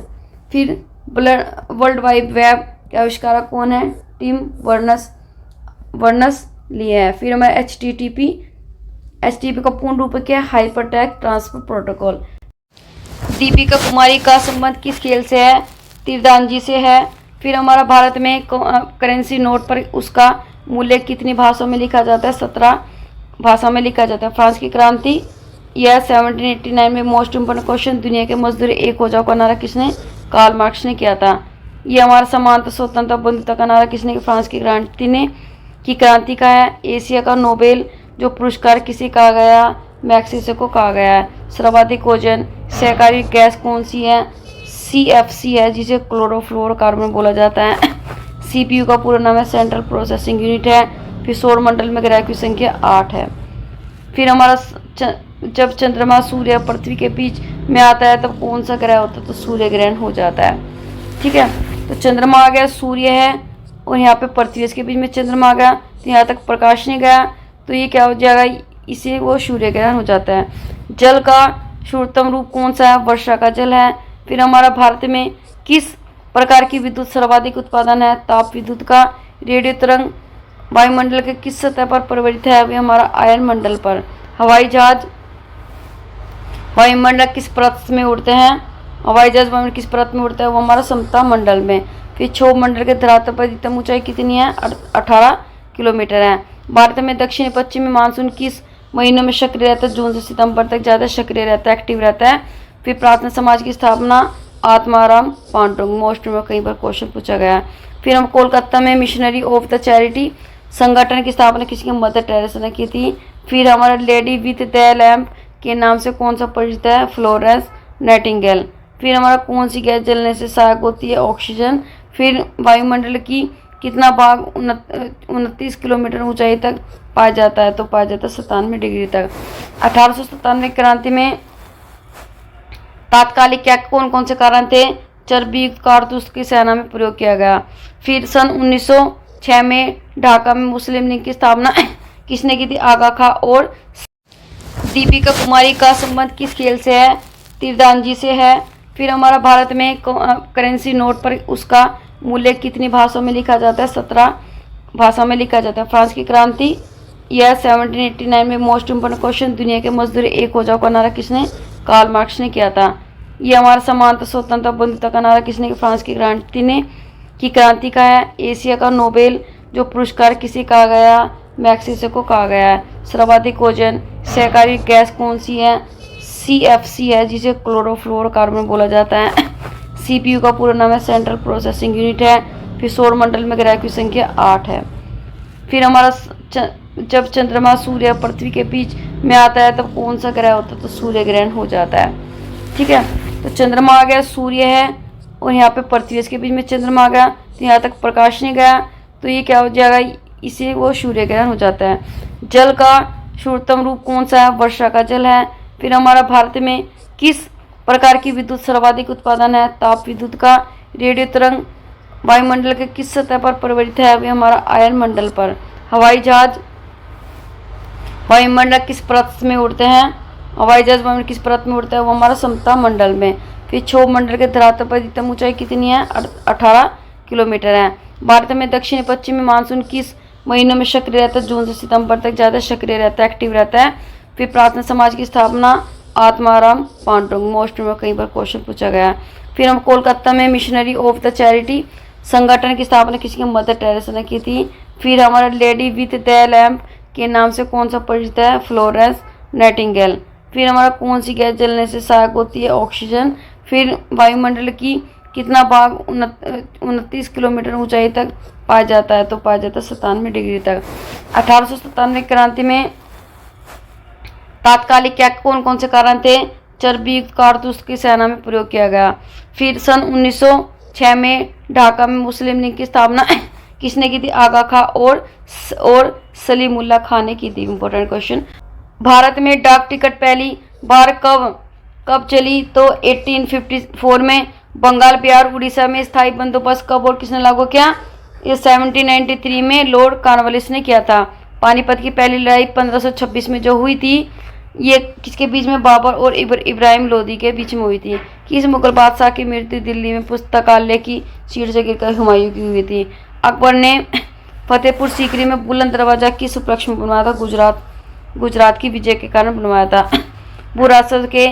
फिर वर्ल्ड वाइड वेब के आविष्कारक कौन है, टिम बर्नर्स ली है। फिर हमारा HTTP का पूर्ण रूप क्या है, hyper text transfer protocol. Deepika Kumari का संबंध किस खेल से है, तीरंदाजी से है। फिर हमारा भारत में करेंसी नोट पर उसका मूल्य कितनी भाषाओं में लिखा जाता है, 17 भाषा में लिखा जाता है। फ्रांस की क्रांति यह 1789 में। मोस्ट इंपोर्टेंट क्वेश्चन, दुनिया के मजदूर एक हो जाओ का नारा किसने, कार्ल मार्क्स ने किया था। ये हमारा समानता स्वतंत्रता बंधुता का नारा किसने, फ्रांस की क्रांति का है। एशिया का नोबेल जो पुरस्कार किसे कहा गया, मैक्सिसे को कहा गया है। सर्वाधिक ओजन सहकारी गैस कौन सी है, CFC है, जिसे क्लोरोफ्लोरोकार्बन बोला जाता है। CPU का पूरा नाम है सेंट्रल प्रोसेसिंग यूनिट है। फिर सौर मंडल में ग्रह की संख्या 8 है। फिर हमारा जब चंद्रमा सूर्य पृथ्वी के बीच में आता है तब कौन सा ग्रह होता है, तो सूर्य ग्रहण हो जाता है। ठीक है, तो चंद्रमा आ गया, सूर्य है और यहाँ पे पृथ्वी, इसके बीच में चंद्रमा आ गया तो यहाँ तक प्रकाश नहीं गया, तो ये क्या हो जाएगा, इसे वो सूर्य ग्रहण हो जाता है। जल का शुद्धतम रूप कौन सा है, वर्षा का जल है। फिर हमारा भारत में किस प्रकार की विद्युत सर्वाधिक उत्पादन है, ताप विद्युत का। रेडियो तरंग वायुमंडल के किस सतह पर परिवर्तित है, वे हमारा आयन मंडल पर। हवाई जहाज वायुमंडल किस परत में उड़ते हैं, हवाई जहाज वायुमंडल किस परत में उड़ता है, वो हमारा समता मंडल में। फिर क्षोभ मंडल के धरातल पर अधिकतम ऊंचाई कितनी है, 18 किलोमीटर है। भारत में दक्षिण पश्चिमी मानसून किस महीनों में सक्रिय रहता है, जून से सितंबर तक ज़्यादा सक्रिय रहता है, एक्टिव रहता है। फिर प्रार्थना समाज की स्थापना आत्माराम पांडुरंग, मोस्ट में कई बार क्वेश्चन पूछा गया है। फिर हम कोलकाता में मिशनरी ऑफ द चैरिटी संगठन की स्थापना किसी की, मदर टेरेसा ने की थी। फिर हमारा लेडी विथ द लैम्प के नाम से कौन सा परिचित है, फ्लोरेंस नाइटिंगेल। फिर हमारा कौन सी गैस जलने से सहायक होती है? ऑक्सीजन। फिर वायुमंडल की कितना भाग 29 किलोमीटर ऊंचाई तक पाया जाता है? तो पाया जाता है 97 डिग्री तक। 1897 क्रांति में तात्कालिक क्या कौन कौन से कारण थे? चर्बी कारतूस की सेना में प्रयोग किया गया। फिर सन 1906 में ढाका में मुस्लिम लीग की स्थापना किसने की थी? आगा खां और दीपिका कुमारी का संबंध किस खेल से है? तीरंदाजी से है। फिर हमारा भारत में करेंसी नोट पर उसका मूल्य कितनी भाषाओं में लिखा जाता है? 17 भाषा में लिखा जाता है। फ्रांस की क्रांति यह 1789 में मोस्ट इम्पोर्टेंट क्वेश्चन, दुनिया के मजदूर एक हो जाओ का नारा किसने? कार्ल मार्क्स ने किया था। यह हमारा समानता स्वतंत्रता बंधुता का नारा किसने? फ्रांस की क्रांति का है। एशिया का नोबेल जो पुरस्कार किसे कहा गया? मैक्सिसे को कहा गया है। सर्वाधिक ओजन सहकारी गैस कौन सी है? CFC है, जिसे क्लोरोफ्लोरोकार्बन बोला जाता है। CPU का पूरा नाम है सेंट्रल प्रोसेसिंग यूनिट है। फिर सौर मंडल में ग्रह की संख्या 8 है। फिर हमारा जब चंद्रमा सूर्य और पृथ्वी के बीच में आता है तब कौन सा ग्रह होता है? तो सूर्य ग्रहण हो जाता है। ठीक है, तो चंद्रमा आ गया, सूर्य है और यहाँ पे पृथ्वी, इसके बीच में चंद्रमा आ गया तो यहाँ तक प्रकाश नहीं गया तो ये क्या हो जाएगा? इसे वो सूर्य ग्रहण हो जाता है। जल का शुद्धतम रूप कौन सा है? वर्षा का जल है। फिर हमारा भारत में किस प्रकार की विद्युत सर्वाधिक उत्पादन है? ताप विद्युत का। रेडियो तरंग वायुमंडल के किस सतह पर परिवर्तित है? अभी हमारा आयन मंडल पर। हवाई जहाज वायुमंडल किस परत में उड़ते हैं? हवाई जहाज वायुमंडल किस परत में उड़ता है? वो हमारा समता मंडल में। फिर क्षोभ मंडल के धरातल पर अधिकतम ऊंचाई कितनी है? 18 किलोमीटर है। भारत में दक्षिण पश्चिमी मानसून किस महीनों में सक्रिय रहता है? जून से सितंबर तक ज़्यादा सक्रिय रहता है, एक्टिव रहता है। फिर प्रार्थना समाज की स्थापना आत्माराम पांडुरंग, मोस्ट में कई बार क्वेश्चन पूछा गया। फिर हम कोलकाता में मिशनरी ऑफ द चैरिटी संगठन की स्थापना किसकी? मदर टेरेसा ने की थी। फिर हमारा लेडी विथ द लैम्प के नाम से कौन सा परिचित है? Florence Nightingale. फिर हमारा कौन सी गैस जलने से सहायक होती है? ऑक्सीजन। फिर वायुमंडल की कितना भाग 29 किलोमीटर ऊंचाई तक पाया जाता है? तो पाया जाता है 97 डिग्री तक। 1897 क्रांति में तात्कालिक क्या कौन कौन से कारण थे? चर्बी कारतूस की सेना में प्रयोग किया गया। फिर सन 1906 में ढाका में मुस्लिम लीग की स्थापना किसने की थी? आगा खां और सलीमुल्लाह खान ने की थी। Important question. भारत में डाक टिकट पहली बार कब चली? तो 1854 में। बंगाल, बिहार, उड़ीसा में स्थायी बंदोबस्त कब और किसने लागू किया? ये 1793 में लॉर्ड कॉर्नवालिस ने किया था। पानीपत की पहली लड़ाई 1526 में जो हुई थी, ये किसके बीच में? बाबर और इब्राहिम लोदी के बीच में हुई थी। किस मुगल बादशाह की मृत्यु दिल्ली में पुस्तकालय की सीट से गिरकर हुमायूं की हुई थी? अकबर ने फतेहपुर सीकरी में बुलंद दरवाजा किस उपलक्ष्य में बनवाया था? गुजरात की विजय के कारण बनवाया था। बुरासत के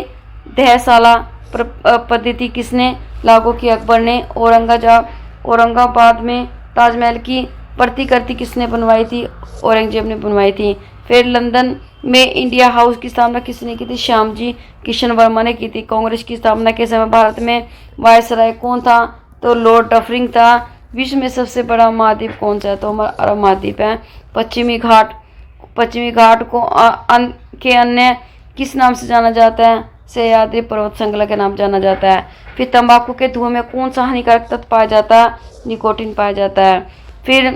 दहशाला पद्धति किसने लागू की? अकबर ने। औरंगाबाद में ताजमहल की प्रतिकृति किसने बनवाई थी? औरंगजेब ने बनवाई थी। फिर लंदन में इंडिया हाउस की स्थापना किसने की थी? श्यामजी किशन वर्मा ने की थी। कांग्रेस की स्थापना के समय भारत में वायसराय कौन था? तो लॉर्ड डफरिंग था। विश्व में सबसे बड़ा महाद्वीप कौन सा है? तो हमारा अरब महाद्वीप है। पश्चिमी घाट को के अन्य किस नाम से जाना जाता है? सह्याद्री पर्वत श्रृंखला के नाम जाना जाता है। फिर तंबाकू के धुएं में कौन सा हानिकारक तत्व पाया जाता है? निकोटीन पाया जाता है। फिर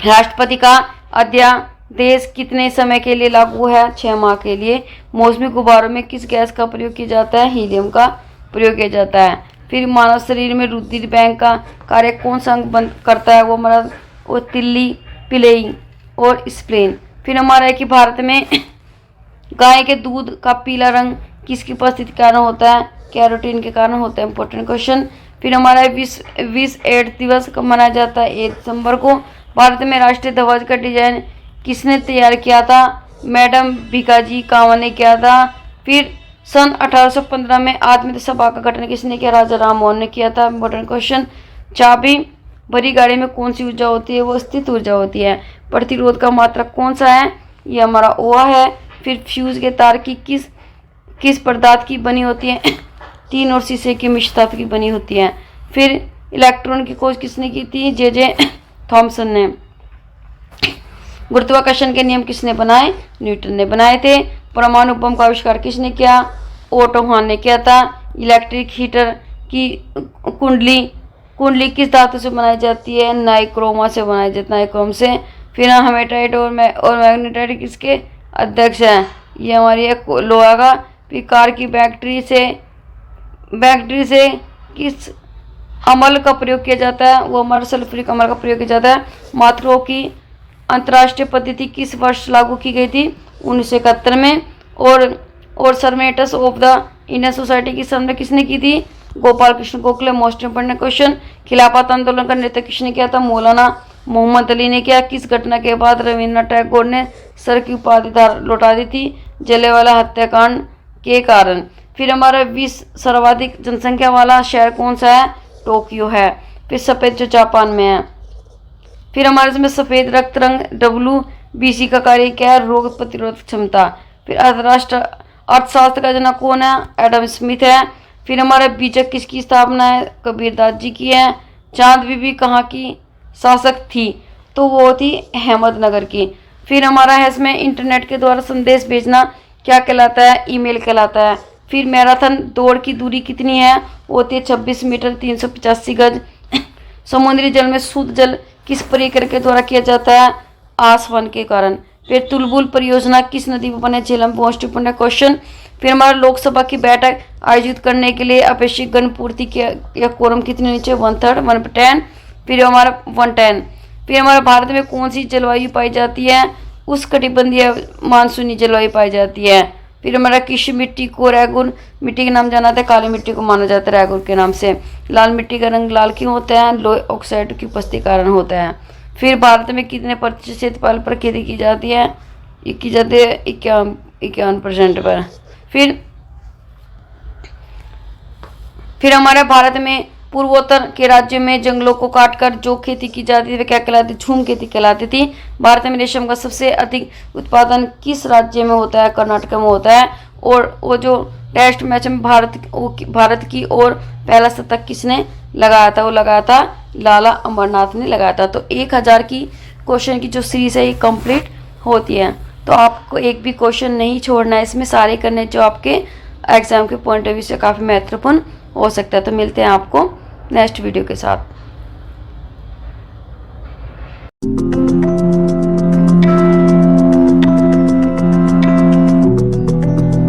राष्ट्रपति का अध्यादेश कितने समय के लिए लागू है? 6 माह के लिए। मौसमी गुब्बारों में किस गैस का प्रयोग किया जाता है? हीलियम का प्रयोग किया जाता है। फिर मानव शरीर में रुधिर बैंक का कार्य कौन सा अंग बंद करता है? वो हमारा तिल्ली, पिलेई और स्प्लेन। फिर हमारा है कि भारत में गाय के दूध का पीला रंग किसकी उपस्थिति के कारण होता है? कैरोटीन के कारण होता है। Important question. फिर हमारा विश्व एड्स दिवस कब मनाया जाता है? 1 दिसंबर को। भारत में राष्ट्रीय ध्वज का डिजाइन किसने तैयार किया था? मैडम भिकाजी कामा ने किया था। फिर सन 1815 में आत्मीय सभा का गठन किसने किया? राजा राम मोहन ने किया था। Important question. चाबी भरी गाड़ी में कौन सी ऊर्जा होती है? वो स्थित ऊर्जा होती है। प्रतिरोध का मात्रक कौन सा है? ये हमारा ओआ है। फिर फ्यूज के तार की किस पदार्थ की बनी होती है? टीन और शीशे की मिश्र धातु की बनी होती है। फिर इलेक्ट्रॉन की खोज किसने की थी? जे थॉमसन ने। गुरुत्वाकर्षण के नियम किसने बनाए? न्यूटन ने बनाए थे। परमाणु बम का आविष्कार किसने किया? ओटो हान ने किया था। इलेक्ट्रिक हीटर की कुंडली किस धातु से बनाई जाती है? नाइक्रोमा से बनाई जाती है, नाइक्रोम से। फिर हेमेटाइट और मैग्नेटाइट किसके अध्यक्ष हैं? ये हमारी एक लोहा का। फिर कार की बैटरी से किस अमल का प्रयोग किया जाता है? वो हमारा सल्फ्यूरिक अमल का प्रयोग किया जाता है। मात्रों की अंतर्राष्ट्रीय पद्धति किस वर्ष लागू की गई थी? 1971 में। और सरमेटस ऑफ द इंडियन सोसाइटी की स्थापना किसने की थी? Gopal Krishna Gokhale. Most important question, खिलाफत आंदोलन का नेतृत्व किसने किया था? मौलाना मोहम्मद अली ने किया। किस घटना के बाद रविन्द्रनाथ टैगोर ने सर की उपाधि लौटा दी थी? जलियांवाला हत्याकांड के कारण। फिर हमारा विश्व सर्वाधिक जनसंख्या वाला शहर कौन सा है? टोक्यो है। फिर सफ़ेद जो जापान में है। फिर हमारे इसमें सफ़ेद रक्त रंग WBC का कार्य क्या है? रोग प्रतिरोधक क्षमता। फिर अर्थशास्त्र का जनक कौन है? एडम स्मिथ है। फिर हमारे बीजक किसकी स्थापना है? कबीरदास जी की है। चांद बीबी कहाँ की शासक थी? तो वो थी अहमदनगर की। फिर हमारा है इसमें इंटरनेट के द्वारा संदेश भेजना क्या कहलाता है? ईमेल कहलाता है। फिर मैराथन दौड़ की दूरी कितनी है? वो होती है 26 मीटर 385 गज। समुद्री जल में शुद्ध जल किस प्रक्रिया के द्वारा किया जाता है? आसवन के कारण। फिर तुलबुल परियोजना किस नदी पर बने? झेलम। Most important question. फिर हमारा लोकसभा की बैठक आयोजित करने के लिए अपेक्षित गण पूर्ति या कोरम कितने नीचे? 1/3 1/10। फिर हमारा 110। फिर हमारे भारत में कौन सी जलवायु पाई जाती है? उष्णकटिबंधीय मानसूनी जलवायु पाई जाती है। फिर हमारा किस मिट्टी को रैगुर मिट्टी के नाम जाना जाता है? काली मिट्टी को माना जाता है रैगुर के नाम से। लाल मिट्टी का रंग लाल क्यों होता है? लोह ऑक्साइड की उपस्थिति कारण होता है। फिर भारत में कितने प्रतिशत क्षेत्रफल पर खेती की जाती है? 51% पर। फिर हमारे भारत में पूर्वोत्तर के राज्यों में जंगलों को काटकर जो खेती की जाती थी वे क्या कहलाती? झूम खेती कहलाती थी। भारत में रेशम का सबसे अधिक उत्पादन किस राज्य में होता है? कर्नाटक में होता है। और वो जो टेस्ट मैच में भारत की ओर पहला शतक किसने लगाया था? वो लगाया था लाला अमरनाथ ने लगाया था। तो 1000 की क्वेश्चन की जो सीरीज है ये कंप्लीट होती है। तो आपको एक भी क्वेश्चन नहीं छोड़ना है, इसमें सारे करने जो आपके एग्जाम के पॉइंट ऑफ व्यू से काफ़ी महत्वपूर्ण हो सकता है। तो मिलते हैं आपको नेक्स्ट वीडियो के साथ।